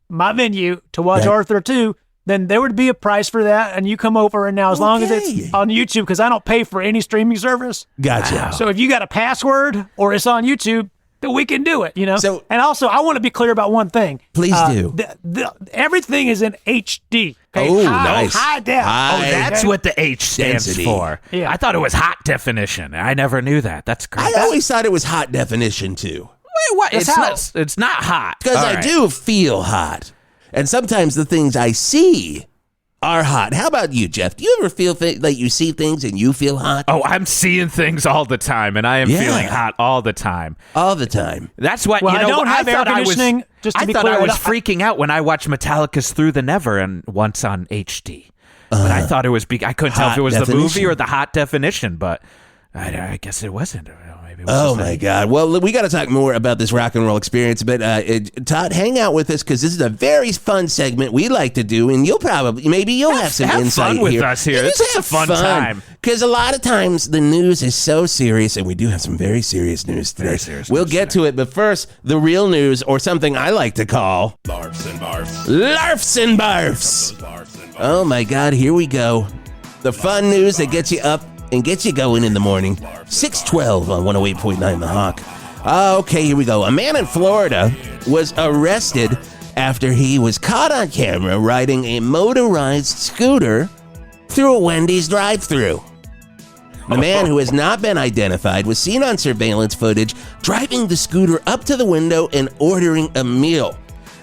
my venue to watch Arthur 2, then there would be a price for that, and you come over, and now as long as it's on YouTube, because I don't pay for any streaming service. Gotcha. Wow. So if you got a password or it's on YouTube, then we can do it, So, and also, I want to be clear about one thing. Please do. Everything is in HD. Okay? Oh, nice. High def. That's what the H stands for. Yeah. I thought it was hot definition. I never knew that. That's great. I always thought it was hot definition, too. Wait, what? It's not hot. Because I do feel hot. And sometimes the things I see are hot. How about you, Geoff? Do you ever feel like you see things and you feel hot? Oh, I'm seeing things all the time, and I am feeling hot all the time. All the time. That's what, I don't have air conditioning. I thought I was freaking out when I watched Metallica's Through the Never and once on HD. But I thought it was, I couldn't tell if it was the movie or the hot definition, but I guess it wasn't. Oh my God. Well, we got to talk more about this rock and roll experience, but Todd, hang out with us because this is a very fun segment we like to do, and maybe you'll have some insight fun with us here. This is a fun time. Because a lot of times the news is so serious, and we do have some very serious news today. We'll get to it, but first, the real news, or something I like to call Larfs and Barfs. Larfs and Barfs. Oh my God, here we go. The fun news that gets you up and gets you going in the morning. 612 on 108.9 The Hawk. Okay, here we go. A man in Florida was arrested after he was caught on camera riding a motorized scooter through a Wendy's drive-thru. The man, who has not been identified, was seen on surveillance footage driving the scooter up to the window and ordering a meal.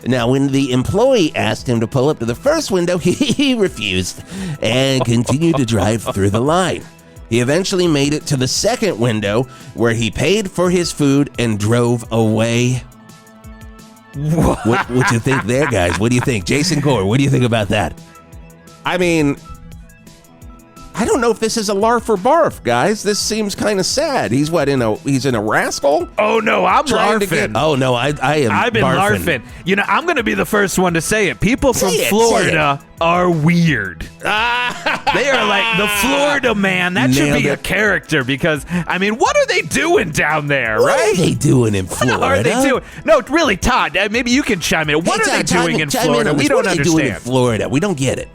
Now, when the employee asked him to pull up to the first window, he refused and continued to drive through the line. He eventually made it to the second window, where he paid for his food and drove away. What you think there, guys? What do you think? Jason Gore, what do you think about that? I mean, I don't know if this is a larf or barf, guys. This seems kind of sad. He's in a rascal? Oh, no, I'm larfing. Oh, no, I've been larfing. You know, I'm going to be the first one to say it. People from Florida are weird. They are like the Florida man. That should be a character because, I mean, what are they doing down there, right? What are they doing in Florida? What are they doing? No, really, Todd, maybe you can chime in. What are they doing in Florida? We don't understand. What are they doing in Florida? We don't get it.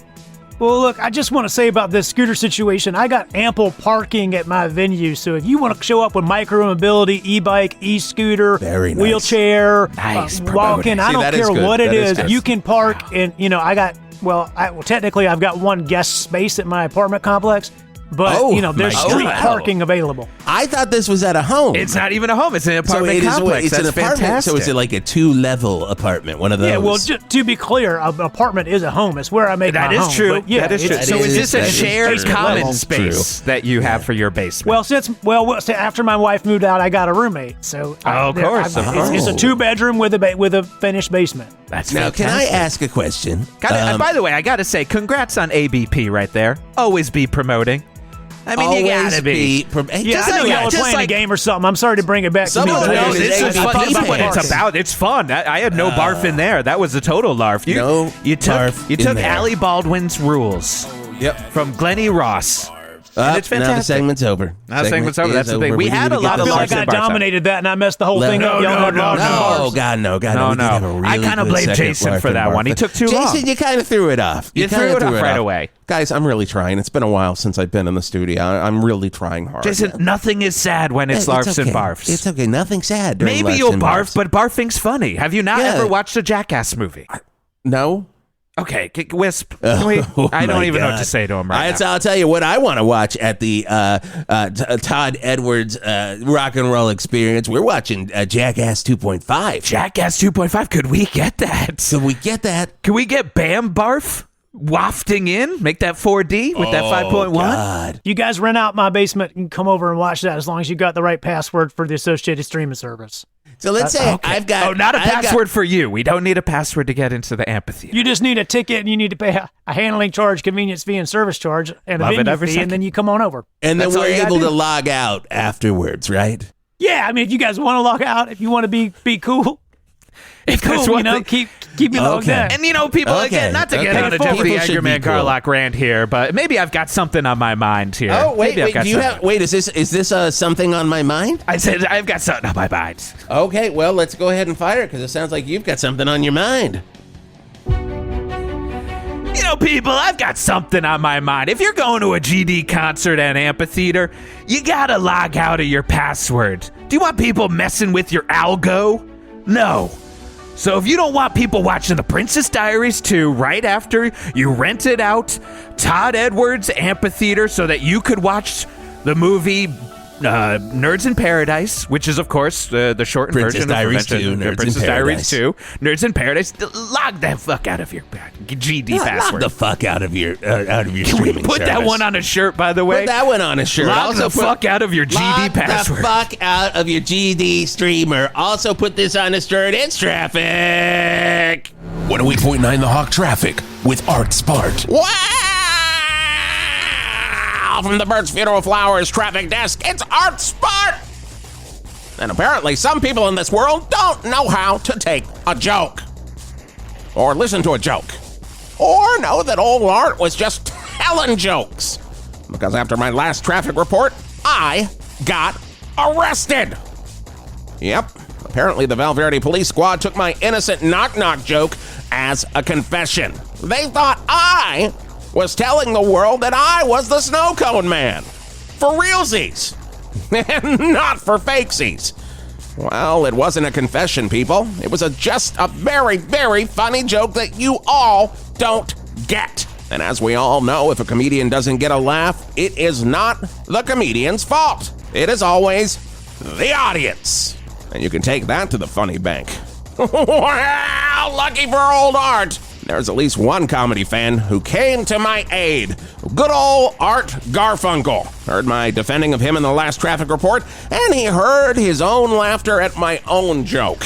Well, look, I just want to say about this scooter situation, I got ample parking at my venue, so if you want to show up with micromobility, e-bike, e-scooter, wheelchair, walking, I don't care what it is, you can park, and, you know, technically I've got one guest space at my apartment complex, but, you know, there's street parking available. I thought this was at a home. It's not even a home. It's an apartment complex. It's an apartment. Fantastic. So is it like a 2-level apartment? One of those? Yeah, well, to be clear, an apartment is a home. It's where I make my home. That is true. But, yeah, that is true. So is this a shared common space that you have for your basement? Well, after my wife moved out, I got a roommate. So of course. It's a 2-bedroom with a finished basement. That's now, fantastic. can I ask a question? By the way, I got to say, congrats on ABP right there. Always be promoting. I mean, you gotta be. Y'all are playing a game or something. I'm sorry to bring it back to me. This is what it's about. It's fun. I had no barf in there. That was a total larf. You took Allie Baldwin's rules. From Glennie Ross. And it's fantastic. Now the segment's over. That's the thing. We had a lot of I feel like I dominated that and I messed the whole thing up. No, God, no. I kind of blame Jason for that one. He took too long. Jason, you kind of threw it off. You threw it off right away. Guys, I'm really trying. It's been a while since I've been in the studio. I'm really trying hard. Jason, nothing is sad when it's larfs and barfs. It's okay. Nothing's sad. Maybe you'll barf, but barfing's funny. Have you not ever watched a Jackass movie? No. Okay, Wisp. I don't even know what to say to him right now. So I'll tell you what I want to watch at the Todd Edwards Rock and Roll Experience. We're watching Jackass 2.5. Jackass 2.5? Could we get that? Could we get that? Can we get Bam Barf wafting in? Make that 4D with that 5.1? God. You guys rent out my basement and come over and watch that as long as you got the right password for the associated streaming service. So let's say I've got... Oh, not a password for you. We don't need a password to get into the amphitheater. You just need a ticket and you need to pay a handling charge, convenience fee, and service charge, and a venue fee, and then you come on over. And then we're able to log out afterwards, right? Yeah, I mean, if you guys want to log out, if you want to be cool... It's cool, you know, keep me logged in. And, you know, people, again, not to get on a Jeffrey Angerman Garlock rant here, but maybe I've got something on my mind here. Oh, wait, is this something on my mind? I said I've got something on my mind. Okay, well, let's go ahead and fire it, because it sounds like you've got something on your mind. You know, people, I've got something on my mind. If you're going to a GD concert at an amphitheater, you gotta log out of your password. Do you want people messing with your algo? No. So if you don't want people watching The Princess Diaries 2 right after you rented out Todd Edwards Amphitheater so that you could watch the movie Nerds in Paradise, which is, of course, the shortened version of Princess Diaries 2. Nerds in Paradise. Log the fuck out of your GD password. Log the fuck out of your Can streaming we put service. that one on a shirt, by the way? Put that one on a shirt. Log the fuck out of your GD password. Log the fuck out of your GD streamer. Also put this on a shirt. It's traffic. 108.9 The Hawk Traffic with Art Spart. Wow! From the Bird's Funeral Flowers traffic desk, it's Art Spart! And apparently some people in this world don't know how to take a joke. Or listen to a joke. Or know that old Art was just telling jokes. Because after my last traffic report, I got arrested. Yep, apparently the Val Verde police squad took my innocent knock-knock joke as a confession. They thought I was telling the world that I was the snow cone man. For realsies. And not for fakesies. Well, it wasn't a confession, people. It was just a very, very funny joke that you all don't get. And as we all know, if a comedian doesn't get a laugh, it is not the comedian's fault. It is always the audience. And you can take that to the funny bank. Wow, lucky for old Art. There's at least one comedy fan who came to my aid. Good old Art Garfunkel. Heard my defending of him in the last traffic report, and he heard his own laughter at my own joke.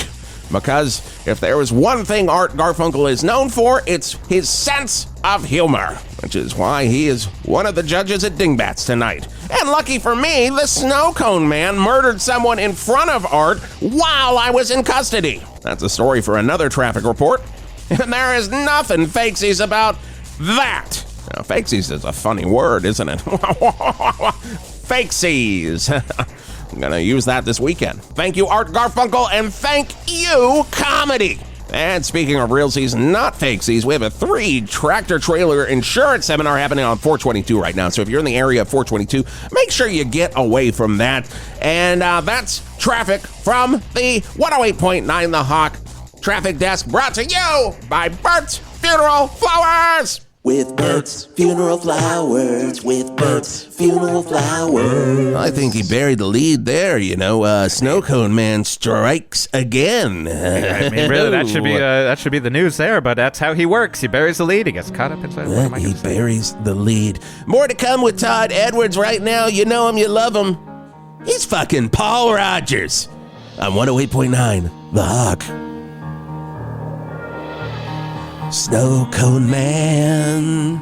Because if there is one thing Art Garfunkel is known for, it's his sense of humor. which is why he is one of the judges at Dingbats tonight. And lucky for me, the Snow Cone Man murdered someone in front of Art while I was in custody. That's a story for another traffic report. And there is nothing fakesies about that. Now, fakesies is a funny word, isn't it? Fakesies. I'm going to use that this weekend. Thank you, Art Garfunkel, and thank you, comedy. And speaking of realsies, not fakesies, we have a 3-tractor trailer insurance seminar happening on 422 right now. So if you're in the area of 422, make sure you get away from that. And that's traffic from the 108.9 The Hawk Traffic Desk, brought to you by Bert's Funeral Flowers. With Bert's Funeral Flowers, with Bert's Funeral Flowers. I think he buried the lead there, Snow Cone Man strikes again. I mean, really, that should be the news there, but that's how he works. He buries the lead, he gets caught up inside. He buries the lead. More to come with Todd Edwards right now. You know him, you love him. He's fucking Paul Rogers on 108.9 The Hawk. Snow Cone Man,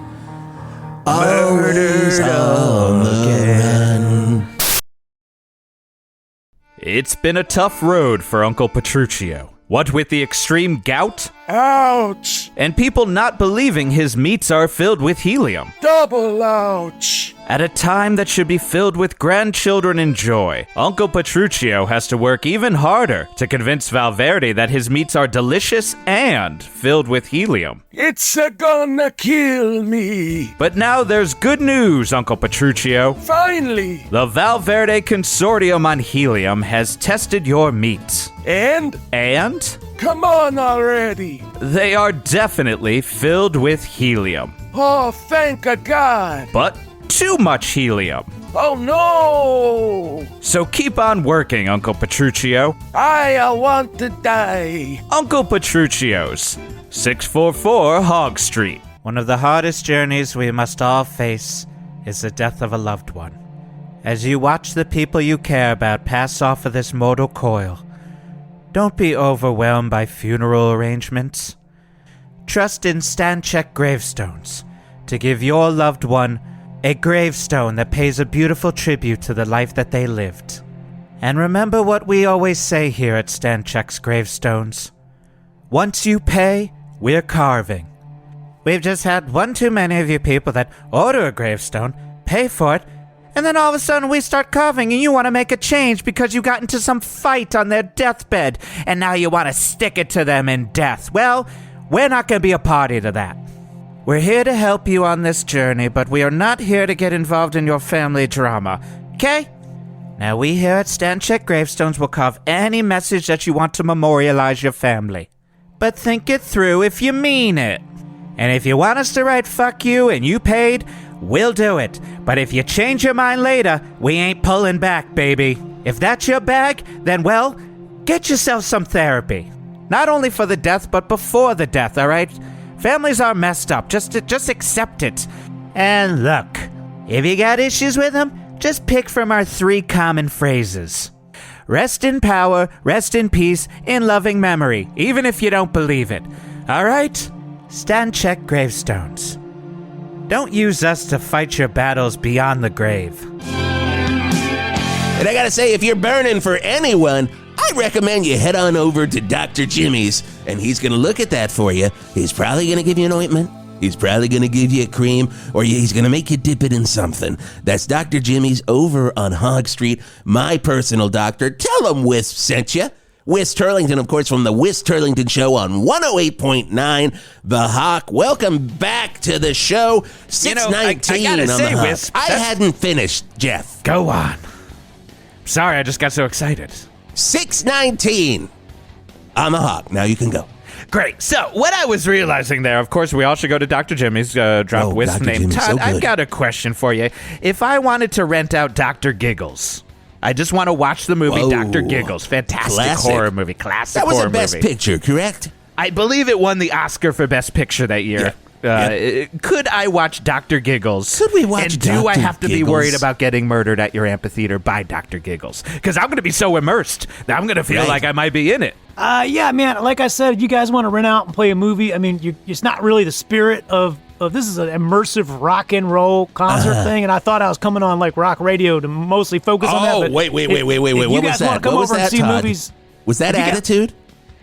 always on the run. It's been a tough road for Uncle Petrutchio. What with the extreme gout? Ouch! And people not believing his meats are filled with helium. Double ouch! At a time that should be filled with grandchildren and joy, Uncle Petrutchio has to work even harder to convince Val Verde that his meats are delicious and filled with helium. It's gonna kill me! But now there's good news, Uncle Petrutchio. Finally! The Val Verde Consortium on Helium has tested your meats. And? Come on already! They are definitely filled with helium. Oh, thank God! But too much helium. Oh no! So keep on working, Uncle Petrutchio. I want to die. Uncle Petrutchio's 644 Hog Street. One of the hardest journeys we must all face is the death of a loved one. As you watch the people you care about pass off of this mortal coil, don't be overwhelmed by funeral arrangements. Trust in Stancheck Gravestones to give your loved one a gravestone that pays a beautiful tribute to the life that they lived. And remember what we always say here at Stancheck's Gravestones. Once you pay, we're carving. We've just had one too many of you people that order a gravestone, pay for it, and then all of a sudden we start carving and you want to make a change because you got into some fight on their deathbed and now you want to stick it to them in death. Well, we're not going to be a party to that. We're here to help you on this journey, but we are not here to get involved in your family drama, okay? Now we here at Stancheck Gravestones will carve any message that you want to memorialize your family. But think it through if you mean it. And if you want us to write fuck you and you paid, we'll do it. But if you change your mind later, we ain't pulling back, baby. If that's your bag, then well, get yourself some therapy. Not only for the death, but before the death, all right? Families are messed up. Just accept it. And look, if you got issues with them, just pick from our 3 common phrases. Rest in power, rest in peace, in loving memory, even if you don't believe it. All right? Stancheck Gravestones. Don't use us to fight your battles beyond the grave. And I gotta say, if you're burning for anyone, I recommend you head on over to Dr. Jimmy's, and he's gonna look at that for you. He's probably gonna give you an ointment. He's probably gonna give you a cream, or he's gonna make you dip it in something. That's Dr. Jimmy's over on Hog Street, my personal doctor. Tell him Wisp sent you. Whisp Turlington, of course, from the Whisp Turlington Show on 108.9 The Hawk. Welcome back to the show. 619 I gotta on say, the Hawk. Wisp, I hadn't finished, Geoff. Go on. Sorry, I just got so excited. 619 on the Hawk. Now you can go. Great. So, what I was realizing there, of course, we all should go to Dr. Jimmy's, drop Wisp Dr. name. Jimmy's, Todd, so I've good. got a question for you. If I wanted to rent out Dr. Giggles, I just want to watch the movie Whoa. Dr. Giggles. Fantastic Classic. horror movie. Classic That was horror a Best movie. Picture, correct? I believe it won the Oscar for Best Picture that year. Could I watch Dr. Giggles? Could we watch And do Dr. I have to be Giggles? worried about getting murdered at your amphitheater by Dr. Giggles? Because I'm going to be so immersed that I'm going to feel Right. like I might be in it. Yeah, man. Like I said, you guys want to rent out and play a movie. I mean, it's not really the spirit of this is an immersive rock and roll concert thing, and I thought I was coming on like rock radio to mostly focus on that. Oh, wait. What was that? You guys want to come over and see movies? Was that Attitude?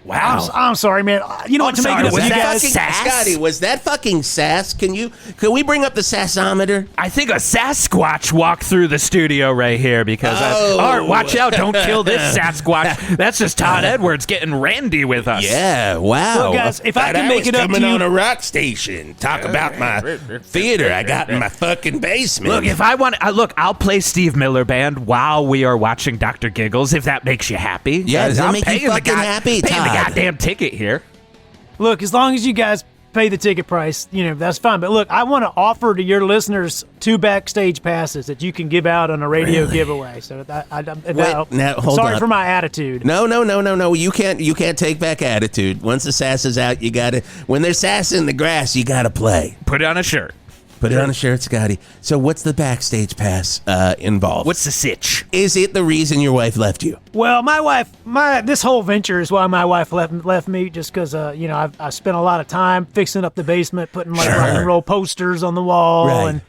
Wow. I'm sorry, man. You know what? To make it up, was you that guys. Scotty, was that fucking sass? Can we bring up the sassometer? I think a Sasquatch walked through the studio right here because Art, watch out, don't kill this Sasquatch. That's just Todd Edwards getting randy with us. Yeah, wow. Look, guys, if I can make it up to you, coming on a rock station, talk about my theater I got in my fucking basement. Look, if I want, I'll play Steve Miller Band while we are watching Dr. Giggles, if that makes you happy. Yeah, does that make you fucking happy, Todd? The goddamn ticket here. Look, as long as you guys pay the ticket price, that's fine. But look, I want to offer to your listeners 2 backstage passes that you can give out on a radio giveaway. So sorry for my attitude. No. You can't take back attitude. Once the sass is out, you gotta. When there's sass in the grass, you gotta play. Put it on a shirt. Put it on a shirt, Scotty. So what's the backstage pass involved? What's the sitch? Is it the reason your wife left you? Well, this whole venture is why my wife left me, just because I spent a lot of time fixing up the basement, putting rock and roll posters on the wall, right.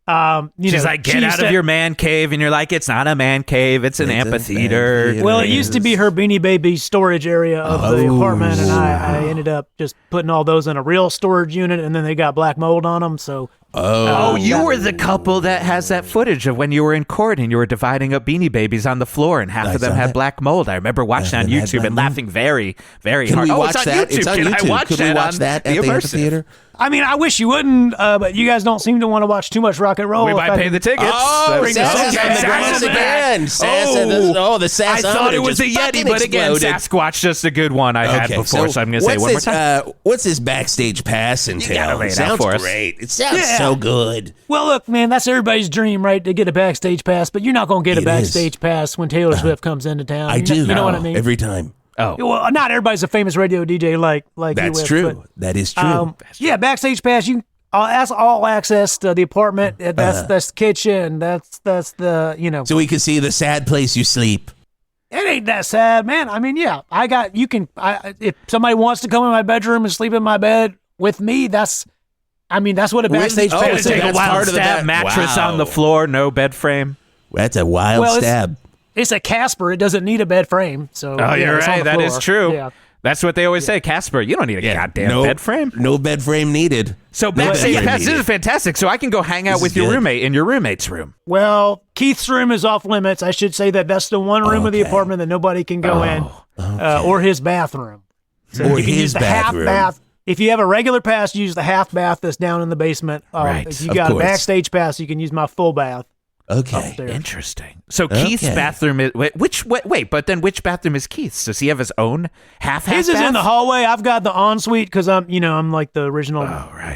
and she's like, get out of your man cave, and you're like, it's not a man cave, it's an amphitheater. Well, it used to be her Beanie Baby storage area of the apartment, and I ended up just putting all those in a real storage unit, and then they got black mold on them, so... Oh, you were the couple that has that footage of when you were in court and you were dividing up Beanie Babies on the floor and half of them had black mold. I remember watching on YouTube and laughing very, very hard. Can we watch that? It's on YouTube. Could we watch that at the amphitheater? I mean, I wish you wouldn't, but you guys don't seem to want to watch too much rock and roll. We might pay the tickets. Oh, Sass on the grass again. The Sass. I thought it was a Yeti, but again, Sasquatch, just a good one I had before, so I'm going to say one more time. What's this backstage pass entail? You gotta lay it out for us. Great. It sounds so good. Well, look, man, that's everybody's dream, right, to get a backstage pass, but you're not going to get a backstage pass when Taylor Swift comes into town. I do. You know what I mean? Every time. Oh. Well, not everybody's a famous radio DJ like That's you. True. That is true. Yeah, backstage pass. That's all access to the apartment. That's the kitchen. That's the So we can see the sad place you sleep. It ain't that sad, man. I mean, yeah, if somebody wants to come in my bedroom and sleep in my bed with me, that's what a backstage pass is. Take a wild stab mattress on the floor, no bed frame. That's a wild stab. It's a Casper. It doesn't need a bed frame. So you're right. That is true. Yeah. That's what they always say, Casper. You don't need a goddamn bed frame. No bed frame needed. So backstage pass, this is fantastic. So I can go hang out with your roommate in your roommate's room. Well, Keith's room is off limits. I should say that's the one room of the apartment that nobody can go in, or his bathroom. So or you can his use the bathroom. half bath. If you have a regular pass, use the half bath that's down in the basement. Right. If you got a backstage pass, you can use my full bath. Okay. Interesting. So Keith's bathroom is but then which bathroom is Keith's? Does he have his own half His is bath? in the hallway. I've got the ensuite because I'm like the original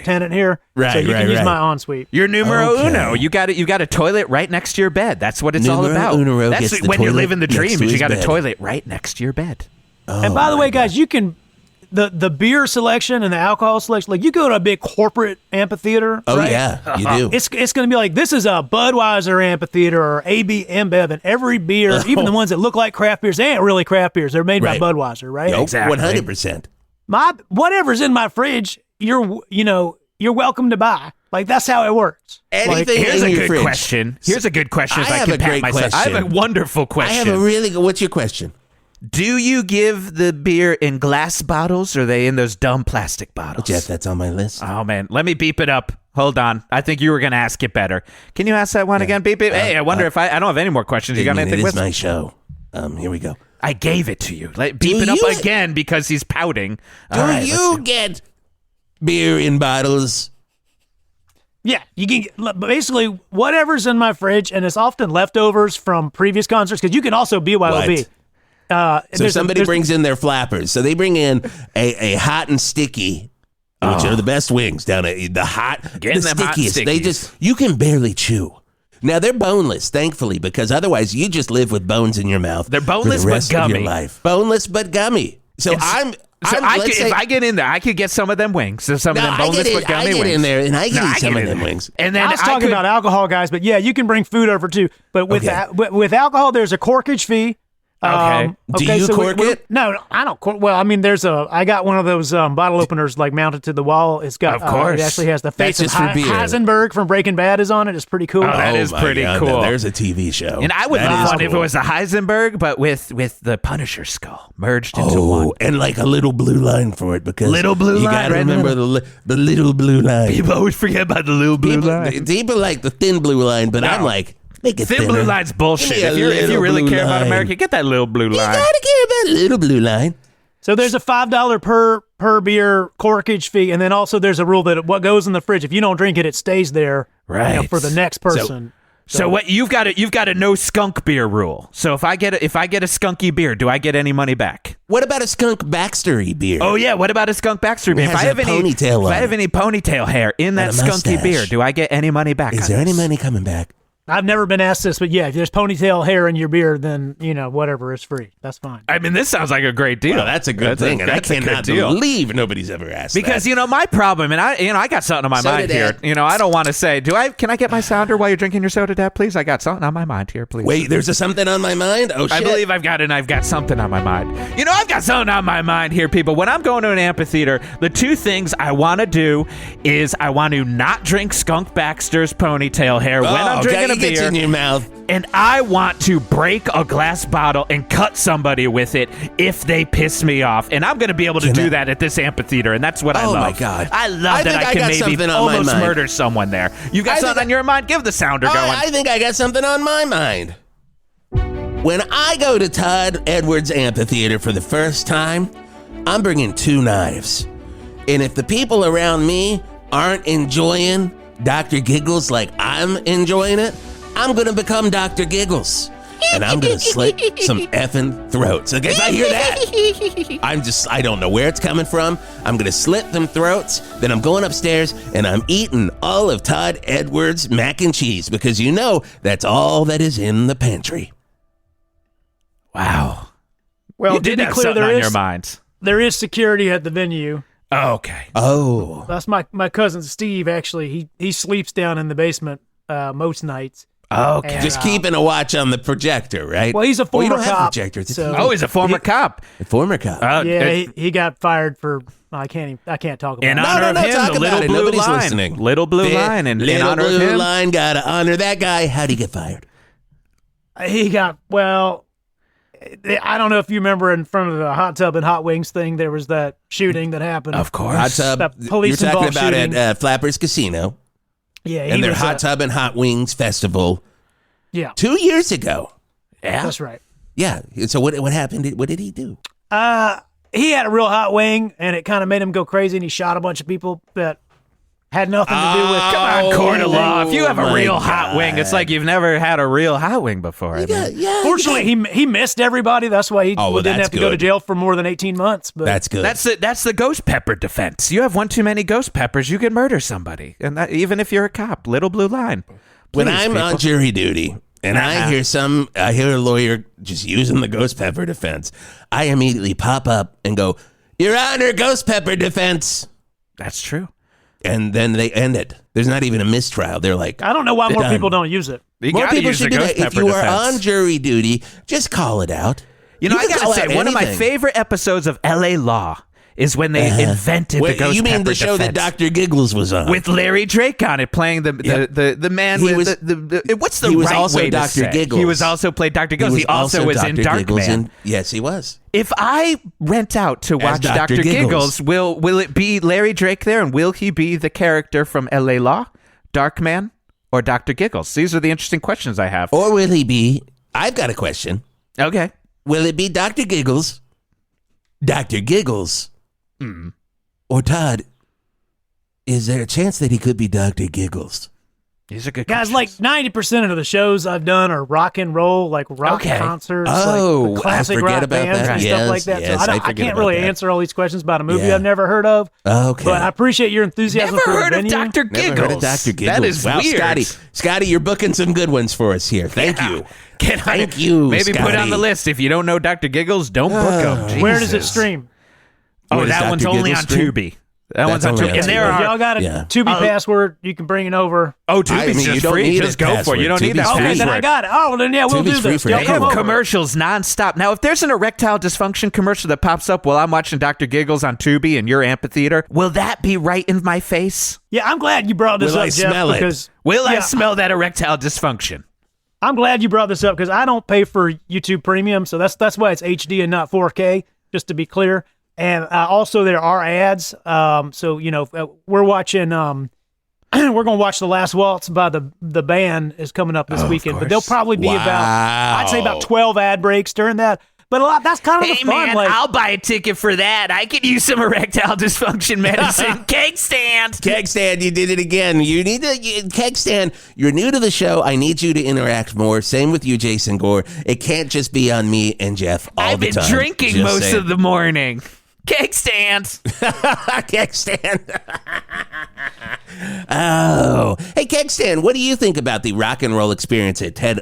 tenant here. Right. So you can use my ensuite. You're numero uno. You got a toilet right next to your bed. That's what it's all about. That's when you're living the dream. Is you got a toilet right next to your bed. And by the way, guys, you can. The beer selection and the alcohol selection, like you go to a big corporate amphitheater. Oh, right? yeah, you do. It's going to be like, this is a Budweiser amphitheater or AB InBev, and every beer, even the ones that look like craft beers, they ain't really craft beers. They're made by Budweiser, right? Nope, exactly. 100%. Whatever's in my fridge, you're welcome to buy. Like, that's how it works. Anything here's in a your good fridge. question. Here's a good question. If I can pat myself. I have a wonderful question. What's your question? Do you give the beer in glass bottles, or are they in those dumb plastic bottles? Jeff, that's on my list. Oh, man. Let me beep it up. Hold on. I think you were going to ask it better. Can you ask that one again? Beep it. Hey, I wonder if I don't have any more questions. You got anything with me? It is my show. Here we go. I gave it to you. Beep it up again because he's pouting. Do you get beer in bottles? Yeah, you can get, basically whatever's in my fridge, and it's often leftovers from previous concerts, because you can also BYOB. So somebody brings in their flappers. So they bring in a hot and sticky, which are the best wings down at the stickiest. You can barely chew. Now they're boneless, thankfully, because otherwise you just live with bones in your mouth. They're boneless for the rest but gummy. Of your life. Boneless but gummy. So if I get in there, I could get some of them wings. So some of them boneless but gummy wings. I get in there and I get some of them wings. And then I was talking about alcohol, guys, but yeah, you can bring food over too. But with alcohol, there's a corkage fee. Okay. Do you cork it? No, I don't cork. Well, I mean, I got one of those bottle openers like mounted to the wall. It's got, of course. It actually has the face That's of just for beer. Heisenberg from Breaking Bad is on it. It's pretty cool. Oh, that is my pretty God, cool. now there's a TV show. And I would That love is one if it cool. was a Heisenberg, but with the Punisher skull merged into one. And like a little blue line for it because Little blue you line, gotta right? remember the little blue line. People always forget about the little blue line. People like the thin blue line, but I'm like, make it Thin thinner. blue line's bullshit. Give me a If you really little care blue about line. America, get that little blue You line. gotta care about little blue line. So there's a $5 per beer corkage fee, and then also there's a rule that what goes in the fridge, if you don't drink it, it stays there Right. for the next person. So what you've got a no skunk beer rule. So if I get a skunky beer, do I get any money back? What about a skunk Baxtery beer? Oh yeah, what about a skunk Baxter beer? It has a ponytail on if I have it. any ponytail hair in that And a skunky mustache. beer, do I get any money back? Is on there any this? money coming back? I've never been asked this, but yeah, if there's ponytail hair in your beer, then, whatever, it's free. That's fine. I mean, this sounds like a great deal. Well, that's a good thing, and I that's a good cannot deal. believe nobody's ever asked Because that. my problem, and I got something on my So mind did here. Dad. I don't want to say, can I get my sounder while you're drinking your soda, Dad? Please, I got something on my mind here, please. Wait, there's something on my mind? Oh, shit. I believe I've got something on my mind. I've got something on my mind here, people. When I'm going to an amphitheater, the two things I want to do is I want to not drink Skunk Baxter's ponytail hair when I'm drinking a it gets beer. in your mouth. And I want to break a glass bottle and cut somebody with it if they piss me off. And I'm going to be able to do that at this amphitheater, and that's what I love. Oh, my God. I love that think I I can got maybe something on my almost mind. murder someone there. You got I something think on your mind? Give the sounder going. I think I got something on my mind. When I go to Todd Edwards Amphitheater for the first time, I'm bringing 2 knives. And if the people around me aren't enjoying Dr. Giggles like I'm enjoying it, I'm going to become Dr. Giggles. And I'm going to slit some effing throats. Okay, if I hear that, I don't know where it's coming from. I'm going to slit them throats. Then I'm going upstairs and I'm eating all of Todd Edwards' mac and cheese because that's all that is in the pantry. Wow. Well, You to did be have clear, something there on is your mind. there is security at the venue. Oh, okay. Oh. That's my cousin Steve. Actually, he sleeps down in the basement most nights. Okay. And, Just keeping a watch on the projector, right? Well, he's a you former don't have cop. projector. It's a so- TV. Oh, he's a former cop. A former cop. Yeah, he got fired for. I can't talk about In it. honor no, of him, talk the about little it. blue Nobody's line. listening. Little blue The line. And in little honor of blue him. line, gotta honor that guy. How'd he get fired? He got I don't know if you remember in front of the hot tub and hot wings thing, there was that shooting that happened. Of course. Hot tub. That You're police talking involved about shooting. at Flappers Casino Yeah, and their hot tub and hot wings festival Yeah, 2 years ago. Yeah. that's right. Yeah. So what happened? What did he do? He had a real hot wing, and it kind of made him go crazy, and he shot a bunch of people that had nothing to do with. Come on, court of law. If you have a my real hot wing, it's like you've never had a real hot wing before. I mean, Yeah. Fortunately, he missed everybody. That's why he Oh, well, didn't that's have to go to good. jail for more than 18 months. But That's good. that's the ghost pepper defense. You have one too many ghost peppers, you can murder somebody, and that, even if you're a cop. Little blue line. when Please, I'm people. on jury duty and I hear a lawyer just using the ghost pepper defense, I immediately pop up and go, Your Honor, ghost pepper defense. That's true. And then they end it. There's not even a mistrial. They're like, I don't know why more done. people don't use it. You More gotta people use should the do ghost that. If pepper you are defense. on jury duty, just call it out. I can gotta call say, out one of my anything. favorite episodes of L.A. Law is when they invented the Wait, ghost you mean pepper the show that defense. Dr. Giggles was on? With Larry Drake on it, playing the man He with was- the what's the he was right also way to Dr. say? Giggles. He was also played Dr. Giggles. He also was in Dr. Giggles Darkman. yes, he was. If I rent out to watch Dr. Dr. Giggles. Giggles, will it be Larry Drake there, and will he be the character from L.A. Law, Darkman, or Dr. Giggles? These are the interesting questions I have. Or will he be, I've got a question. Okay. Will it be Dr. Giggles, Dr. Giggles, or Todd? Is there a chance that he could be Dr. Giggles? These are good Guys, questions. like 90% of the shows I've done are rock and roll, like rock Okay. concerts, Oh, like the classic I forget rock about bands that. and Yes, stuff like that. yes, so I I forget can't about really that. answer all these questions about a movie Yeah. I've never heard of. Okay. But I appreciate your enthusiasm Never for the heard of venue. Dr. Giggles. Never heard of Dr. Giggles. That is wow, weird. Scotty, you're booking some good ones for us here. Thank you. Thank you, Maybe put Scotty. on the list. If you don't know Dr. Giggles, don't book him. Where does it stream? Oh, Where does that Dr. one's only Giggles on stream? Tubi. That one's on Tubi. And there are y'all got a Tubi password. You can bring it over. Oh, Tubi's just free. Just go for it. You don't need that password. Okay, then I got it. Oh, then we'll do this. They have commercials nonstop. Now, if there's an erectile dysfunction commercial that pops up while I'm watching Dr. Giggles on Tubi in your amphitheater, will that be right in my face? Yeah, I'm glad you brought this up, Geoff. Because will I smell that erectile dysfunction? I'm glad you brought this up because I don't pay for YouTube Premium, so that's why it's HD and not 4K. Just to be clear. And also there are ads. So, we're watching, we're going to watch The Last Waltz by the band is coming up this weekend, but there'll probably be I'd say about 12 ad breaks during that. But that's kind of the fun. Hey, man, I'll buy a ticket for that. I could use some erectile dysfunction medicine. Kegstand. Kegstand, you did it again. You need to, Kegstand, you're new to the show. I need you to interact more. Same with you, Jason Gore. It can't just be on me and Geoff all the time. I've been drinking most of the morning. Kegstand. Kegstand. Oh. Hey, Kegstand, what do you think about the rock and roll experience at Todd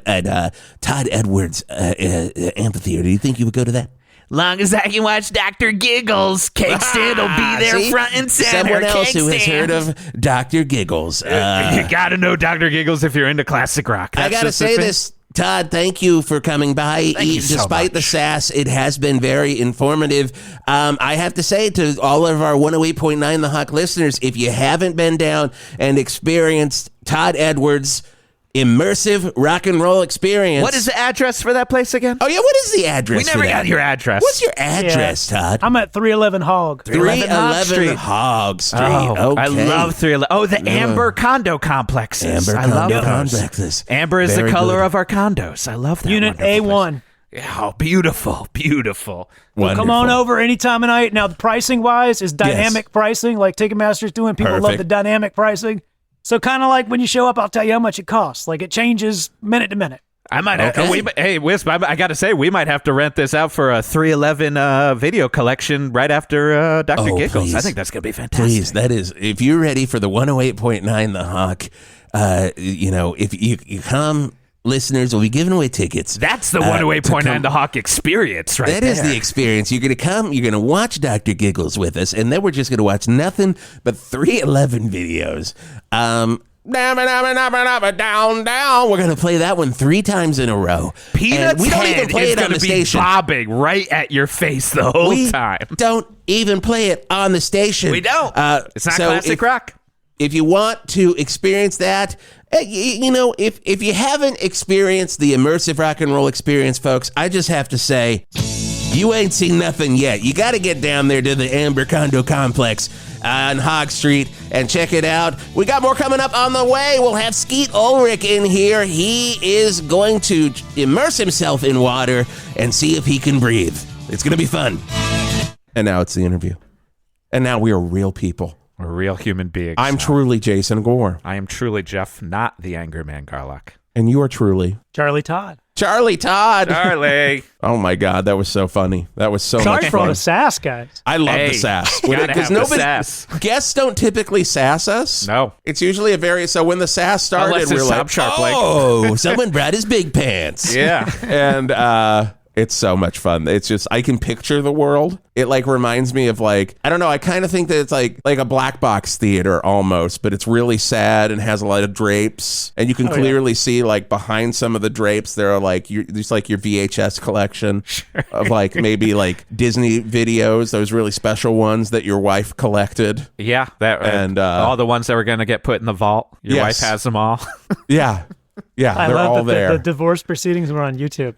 Edwards Amphitheater? Do you think you would go to that? Long as I can watch Dr. Giggles, Kegstand will be there front and center. Someone else who has heard of Dr. Giggles. You gotta know Dr. Giggles if you're into classic rock. I gotta say this, Todd, thank you for coming by. Despite the sass, it has been very informative. I have to say to all of our 108.9 The Hawk listeners, if you haven't been down and experienced Todd Edwards' immersive rock and roll experience. What is the address for that place again? Oh, yeah, what is the address? We never got your address. What's your address, Todd? I'm at 311 Hog. 311 Hog Street. Oh, okay. I love 311. Oh, the Amber condo complexes. Amber condo complexes. Amber is the color of our condos. I love that. Unit A1. Oh, beautiful, beautiful. Well, come on over any time of night. Now, the pricing wise is dynamic pricing, like Ticketmaster's doing. People love the dynamic pricing. So kind of like when you show up, I'll tell you how much it costs. Like it changes minute to minute. I might have, hey, Wisp, I got to say, we might have to rent this out for a 311 video collection right after Dr. Giggles. Please. I think that's going to be fantastic. Please, that is, if you're ready for the 108.9 The Hawk, if you come, listeners will be giving away tickets. That's the 108.9 The Hawk experience right there. That is the experience. You're going to come, you're going to watch Dr. Giggles with us, and then we're just going to watch nothing but 311 videos. Down. We're going to play that one 3 times in a row. Peanut's we don't head even play is it on going the to be station. bobbing right at your face the whole time. Don't even play it on the station. We don't. It's not classic rock. If you want to experience that, if you haven't experienced the immersive rock and roll experience, folks, I just have to say, you ain't seen nothing yet. You got to get down there to the Amber Condo Complex on Hog Street and check it out. We got more coming up on the way. We'll have Skeet Ulrich in here. He is going to immerse himself in water and see if he can breathe. It's going to be fun. And now it's the interview. And now we are real people. We're real human beings. I'm truly Jason Gore. I am truly Geoff, not the Angry Man Garlock. And you are truly Charlie Todd. Charlie Todd. Charlie. Oh my God, that was so funny. That was so much fun. Sorry for all the sass, guys. I love the sass. Because sass. Guests don't typically sass us. No. It's usually so when the sass started, Unless we're like, someone brought his big pants. Yeah. And it's so much fun. It's just, I can picture the world. It reminds me of I don't know, I kind of think that it's like a black box theater almost, but it's really sad and has a lot of drapes. And you can clearly see behind some of the drapes, there are your VHS collection of maybe Disney videos, those really special ones that your wife collected. Yeah. And all the ones that were going to get put in the vault. Your wife has them all. Yeah. Yeah, I they're love all there. The divorce proceedings were on YouTube.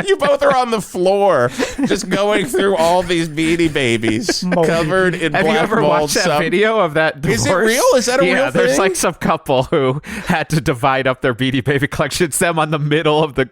You both are on the floor, just going through all these Beanie Babies covered in black mold. Have you ever watched that video of that divorce? Is it real? Is that a real thing? There's some couple who had to divide up their Beanie Baby collection. It's them on the middle of the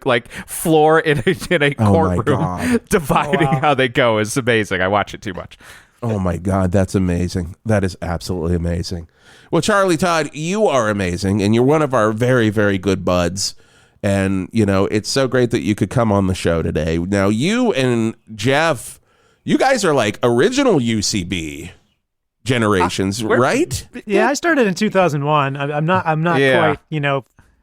floor in a courtroom, dividing how they go. It's amazing. I watch it too much. Oh my God, that's amazing. That is absolutely amazing. Well, Charlie Todd, you are amazing, and you're one of our very, very good buds. And, it's so great that you could come on the show today. Now, you and Geoff, you guys are original UCB generations, right? Yeah, I started in 2001. I'm not quite,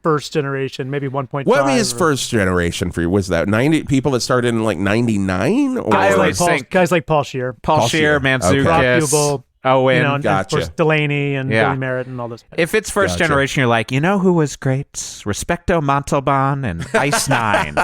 first generation, maybe 1.5. What is first generation for you? Was that 90 people that started in like 99? Or guys like Paul Scheer. Paul Scheer, Mantzoukas, Owen, of course, Delaney and Billy Merritt and all those guys. If it's first generation, you're like, you know who was great? Respecto Montalban and Ice Nine.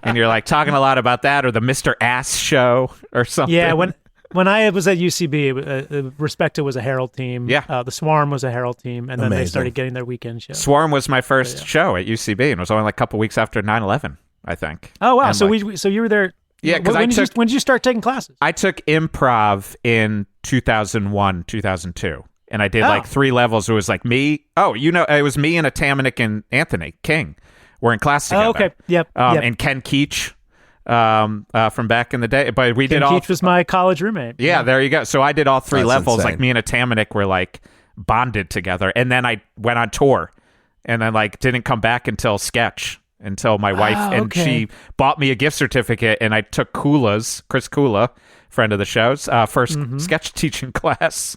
And you're like talking a lot about that, or the Mr. Ass show or something. Yeah, when I was at UCB, Respecto was a Herald team. Yeah. The Swarm was a Herald team, and then they started getting their weekend show. Swarm was my first show at UCB, and it was only like a couple weeks after 9/11, I think. Oh, wow. And So you were there. Yeah, because when did you start taking classes? I took improv in 2001, 2002, and I did like 3 levels. It was like me. Oh, it was me and Taminick and Anthony King were in class together. Oh, okay. Yep. And Ken Keach from back in the day. But we did all. Ken Keach was my college roommate. Yeah, there you go. So I did all 3 levels. Insane. Like me and Taminick were like bonded together, and then I went on tour, and then like didn't come back until sketch. Until my wife and she bought me a gift certificate, and I took Chris Kula, friend of the show's, first sketch teaching class.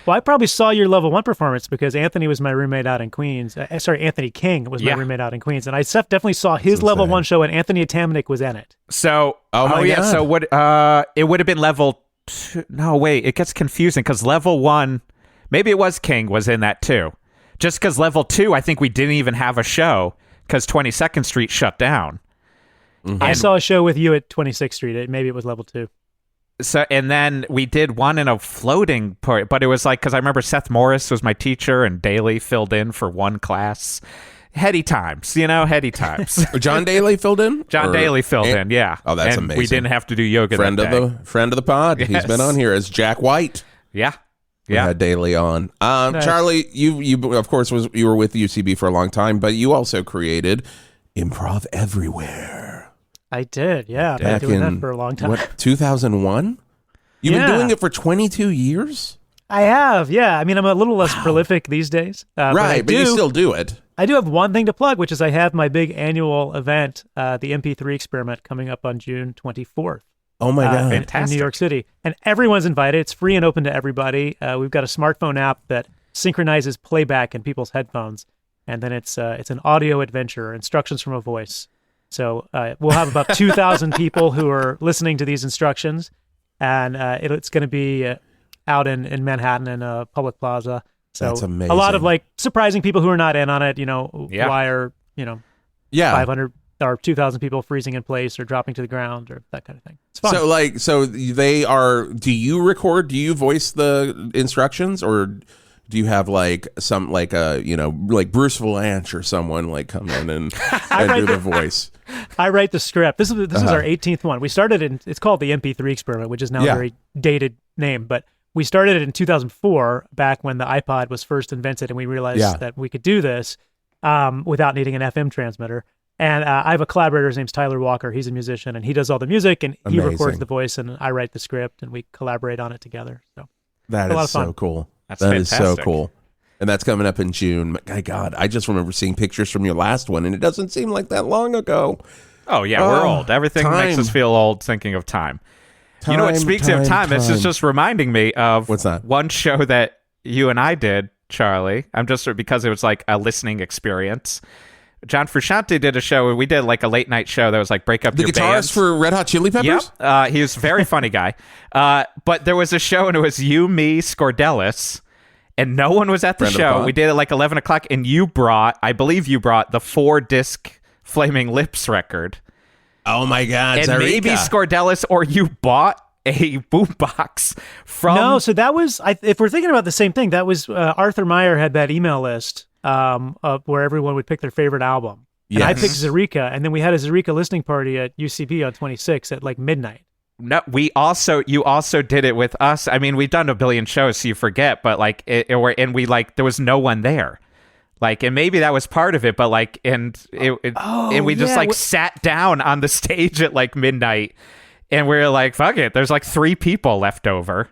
Well, I probably saw your level 1 performance because Anthony was my roommate out in Queens. Anthony King was my roommate out in Queens, and I definitely saw his level 1 show, and Anthony Taminick was in it. So, God. So what? It would have been level 2. No, wait, it gets confusing because level 1, maybe it was King was in that too. Just because level 2, I think we didn't even have a show. Because 22nd Street shut down. Mm-hmm. I saw a show with you at 26th Street. Maybe it was level 2. So, and then we did one in a floating part, but it was like, because I remember Seth Morris was my teacher and Daly filled in for one class. Heady times, heady times. John Daly filled in? Daly filled in, yeah. Oh, that's and amazing. We didn't have to do yoga friend that of day. Friend of the pod. Yes. He's been on here as Jack White. Yeah. We had Daly on. Nice. Charlie, you of course you were with UCB for a long time, but you also created Improv Everywhere. I did, yeah. I've been doing that for a long time. What, 2001? You've been doing it for 22 years? I have, yeah. I mean, I'm a little less prolific these days. Right, but you still do it. I do have one thing to plug, which is I have my big annual event, the MP3 Experiment, coming up on June 24th. Oh my God. In New York City. And everyone's invited. It's free and open to everybody. We've got a smartphone app that synchronizes playback in people's headphones. And then it's an audio adventure, instructions from a voice. So we'll have about 2,000 people who are listening to these instructions. And it's going to be out in Manhattan in a public plaza. So that's amazing. A lot of like surprising people who are not in on it. Why are 500 or 2,000 people freezing in place or dropping to the ground or that kind of thing. It's fun. So they are. Do you record? Do you voice the instructions, or do you have like some like Bruce Valanche or someone like come in and do the voice? I write the script. This is our 18th one. We started it's called the MP3 Experiment, which is now a very dated name, but we started it in 2004, back when the iPod was first invented, and we realized that we could do this without needing an FM transmitter. And I have a collaborator. His name's Tyler Walker. He's a musician, and he does all the music, and he records the voice, and I write the script, and we collaborate on it together. So that is so cool. That is so cool. And that's coming up in June. My God, I just remember seeing pictures from your last one, and it doesn't seem like that long ago. Oh, yeah, we're old. Everything makes us feel old thinking of time. You know what? Speaking of time, this is just reminding me of what's that? One show that you and I did, Charlie. Because it was like a listening experience. John Frusciante did a show where we did like a late night show that was like break up your band. The guitarist for Red Hot Chili Peppers? Yep. He was a very funny guy. But there was a show and it was you, me, Scordelis, and no one was at the show. We did it like 11 o'clock and I believe you brought the 4-disc Flaming Lips record. Oh my God. And Zarica. maybe Scordelis or you bought a boombox from... No, so that was, if we're thinking about the same thing, that was Arthur Meyer had that email list where everyone would pick their favorite album. And I picked Zarica, and then we had a Zarica listening party at UCB on 26 at like midnight. No, you also did it with us. I mean, we've done a billion shows, so you forget, but like, there was no one there. Like, and maybe that was part of it, but like, and we just like sat down on the stage at like midnight, and we were like, fuck it, there's like 3 people left over.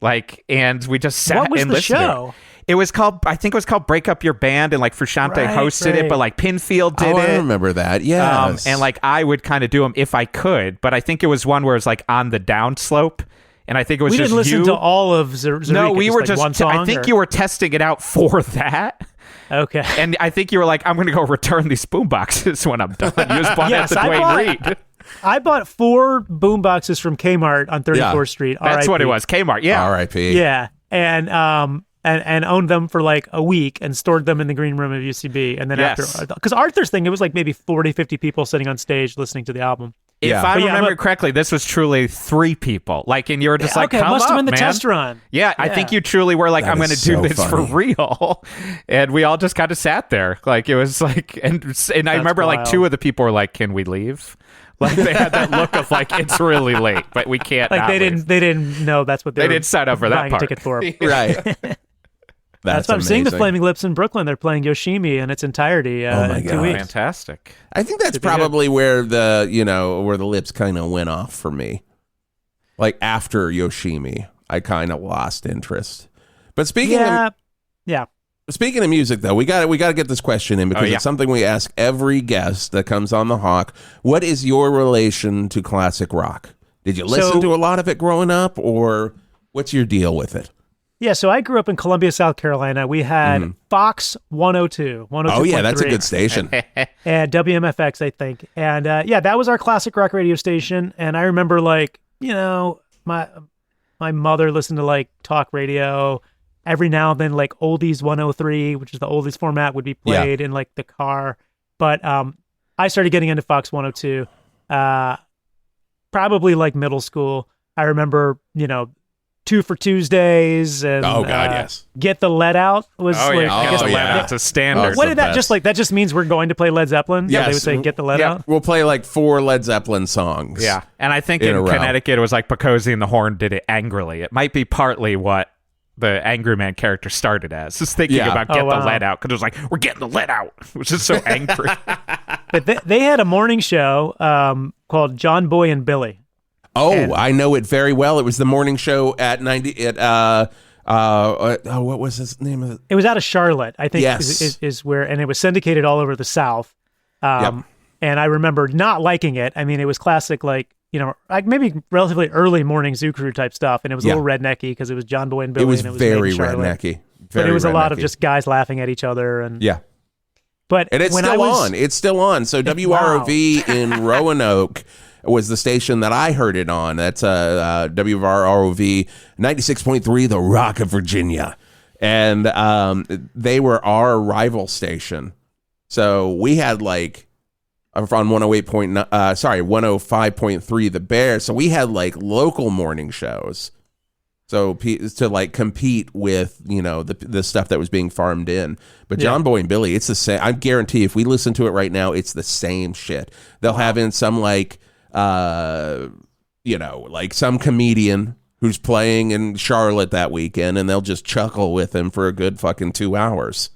Like, and we just sat and listened. What was the show? I think it was called Break Up Your Band, and like Frusciante hosted it, but like Pinfield did it. I remember that, yes. And like I would kind of do them if I could, but I think it was one where it was like on the downslope, and I think it was we just didn't listen to all of Zarica. No, we were just one song, I think you were testing it out for that. Okay. And I think you were like, I'm going to go return these boomboxes when I'm done. You just bought Yes, at the Dwayne Reed. I bought 4 boomboxes from Kmart on 34th Street. That's what it was. Kmart. Yeah. R.I.P. Yeah. And owned them for like a week and stored them in the green room of UCB. And then after, because Arthur's thing, it was like maybe 40, 50 people sitting on stage listening to the album. If I remember correctly, this was truly 3 people. Like, and you were just like, okay, come must up, have been the man. test run. Yeah, I think you truly were like, I'm going to do this for real. And we all just kind of sat there. Like, it was like, and I remember wild. like 2 of the people were like, can we leave? Like, they had that look of like, it's really late, but we can't. Like, they didn't know that's what they didn't sign up for that buying part. a ticket for. Right. That's what I'm seeing the Flaming Lips in Brooklyn. They're playing Yoshimi in its entirety in 2 weeks. Fantastic. I think that's probably where the Lips kind of went off for me. Like after Yoshimi, I kind of lost interest. But speaking of music, though, we got to get this question in because it's something we ask every guest that comes on the Hawk. What is your relation to classic rock? Did you listen to a lot of it growing up, or what's your deal with it? Yeah, so I grew up in Columbia, South Carolina. We had Fox 102. Oh, yeah, that's a good station. And WMFX, I think. And that was our classic rock radio station. And I remember, like, my mother listened to, like, talk radio. Every now and then, like, Oldies 103, which is the oldies format, would be played in, like, the car. But I started getting into Fox 102 probably, like, middle school. I remember, 2 for Tuesdays and Get the Let Out was it's a standard. What did that just like? That just means we're going to play Led Zeppelin. Yes. They would say Get the Let Out. We'll play like 4 Led Zeppelin songs. Yeah, and I think in Connecticut it was like Pocosi and the Horn did it angrily. It might be partly what the Angry Man character started as, just thinking about Get the Let Out, because it was like, we're getting the let out, which is so angry. But they had a morning show called John Boy and Billy. Oh, I know it very well. It was the morning show at 90. What was his name of it? It was out of Charlotte, I think. Yes. Is where, and it was syndicated all over the South. And I remember not liking it. I mean, it was classic, like maybe relatively early morning Zoo Crew type stuff, and it was a little rednecky because it was John Boy and Billy. It was and it was very rednecky. But it was a lot of just guys laughing at each other and But and it's still on. It's still on. So WROV in Roanoke was the station that I heard it on. That's WROV 96.3, The Rock of Virginia. And they were our rival station. So we had like, on 105.3, The Bear. So we had like local morning shows. So to like compete with, the stuff that was being farmed in. But John Boy and Billy, it's the same. I guarantee if we listen to it right now, it's the same shit. They'll have in some like, like some comedian who's playing in Charlotte that weekend, and they'll just chuckle with him for a good fucking 2 hours.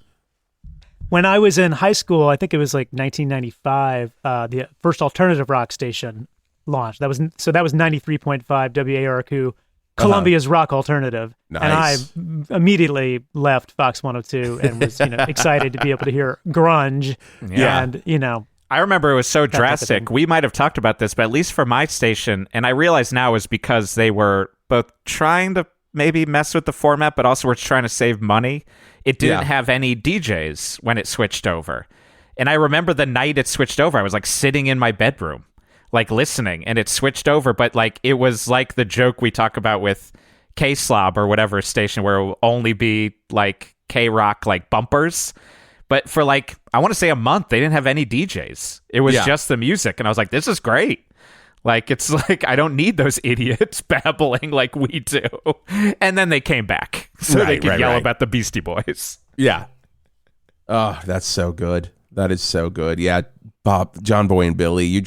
When I was in high school, I think it was like 1995, the first alternative rock station launched. That was 93.5 WARQ, Columbia's rock alternative. Nice. And I immediately left Fox 102 and was excited to be able to hear grunge and I remember it was so drastic. We might have talked about this, but at least for my station, and I realize now is because they were both trying to maybe mess with the format, but also were trying to save money. It didn't have any DJs when it switched over. And I remember the night it switched over, I was like sitting in my bedroom, like listening, and it switched over. But like it was like the joke we talk about with K-SLOB or whatever station where it will only be like K-Rock, like bumpers. But for like, I want to say a month, they didn't have any DJs. It was just the music. And I was like, this is great. Like, it's like, I don't need those idiots babbling like we do. And then they came back so they could yell about the Beastie Boys. Yeah. Oh, that's so good. That is so good. Yeah. John Boy and Billy, you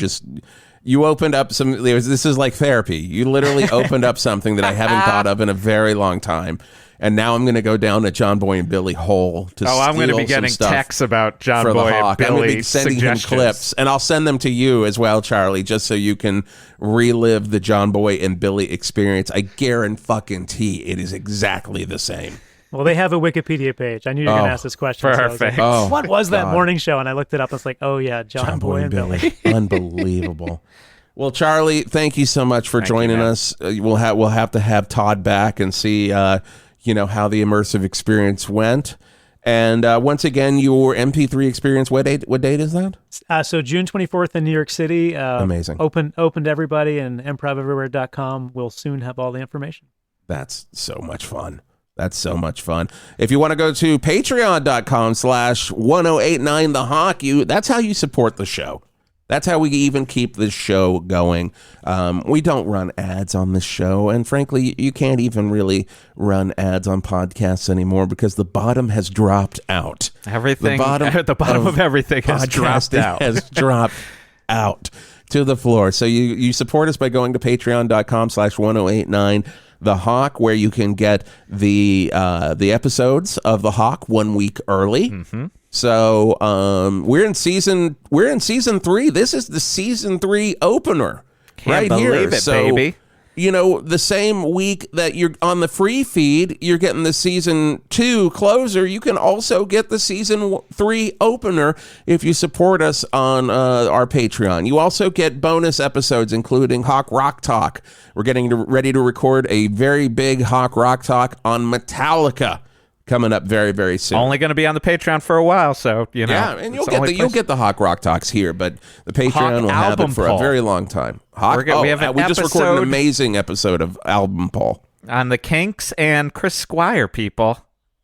opened up this is like therapy. You literally opened up something that I haven't thought of in a very long time. And now I'm going to go down a John Boy and Billy hole to steal I'm going to be getting texts about John Boy and Billy. I'm going to be sending him clips, and I'll send them to you as well, Charlie, just so you can relive the John Boy and Billy experience. I guarantee it is exactly the same. Well, they have a Wikipedia page. I knew you were going to ask this question. Perfect. What was that morning show? And I looked it up. I was like, oh, yeah, John Boy and Billy. Unbelievable. Well, Charlie, thank you so much for joining us. We'll have to have Todd back and see how the immersive experience went. And once again, your MP3 experience, what date is that? So June 24th in New York City. Amazing. Open to everybody, and improveverywhere.com will soon have all the information. That's so much fun. That's so much fun. If you want to go to patreon.com/1089thehawk, that's how you support the show. That's how we even keep this show going. We don't run ads on this show, and frankly, you can't even really run ads on podcasts anymore because the bottom has dropped out. Everything, the bottom of everything has dropped out. Has dropped out to the floor. So you support us by going to patreon.com/1089The Hawk, where you can get the episodes of The Hawk 1 week early. Mm-hmm. So we're in season 3. This is the season 3 opener. Can't believe it, baby. You know, the same week that you're on the free feed, you're getting the season 2 closer. You can also get the season 3 opener if you support us on our Patreon. You also get bonus episodes, including Hawk Rock Talk. We're getting ready to record a very big Hawk Rock Talk on Metallica coming up very, very soon. Only going to be on the Patreon for a while, so you know. Yeah, and you'll get the Hawk Rock Talks here, but the Patreon will have it for a very long time. We just recorded an amazing episode of Album Poll on the Kinks and Chris Squire, people.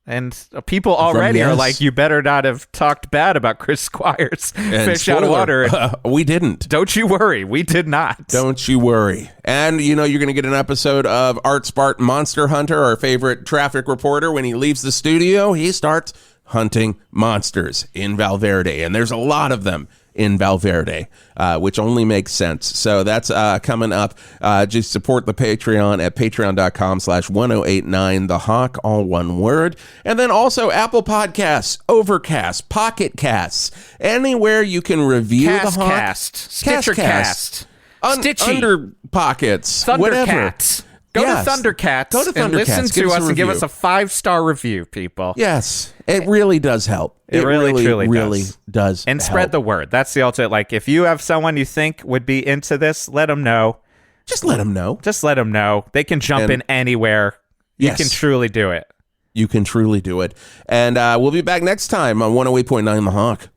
And people already are like, you better not have talked bad about Chris Squire's Fish Out of Water. We didn't. Don't you worry. We did not. Don't you worry. And, you know, you're going to get an episode of Art Spart Monster Hunter, our favorite traffic reporter. When he leaves the studio, he starts hunting monsters in Val Verde. And there's a lot of them in Val Verde, which only makes sense. So that's coming up. Just support the Patreon at patreon.com/1089The Hawk, all one word. And then also Apple Podcasts, Overcast, Pocket Casts, anywhere you can review the Hawk. Stitchercast, Under Pockets, whatever. Go to Thundercats and listen to us and give us a 5-star review, people. Yes, it really does help. It really does. And spread the word. That's the ultimate. Like, if you have someone you think would be into this, let them know. Just let them know. They can jump in anywhere. You can truly do it. You can truly do it. And we'll be back next time on 108.9 The Hawk.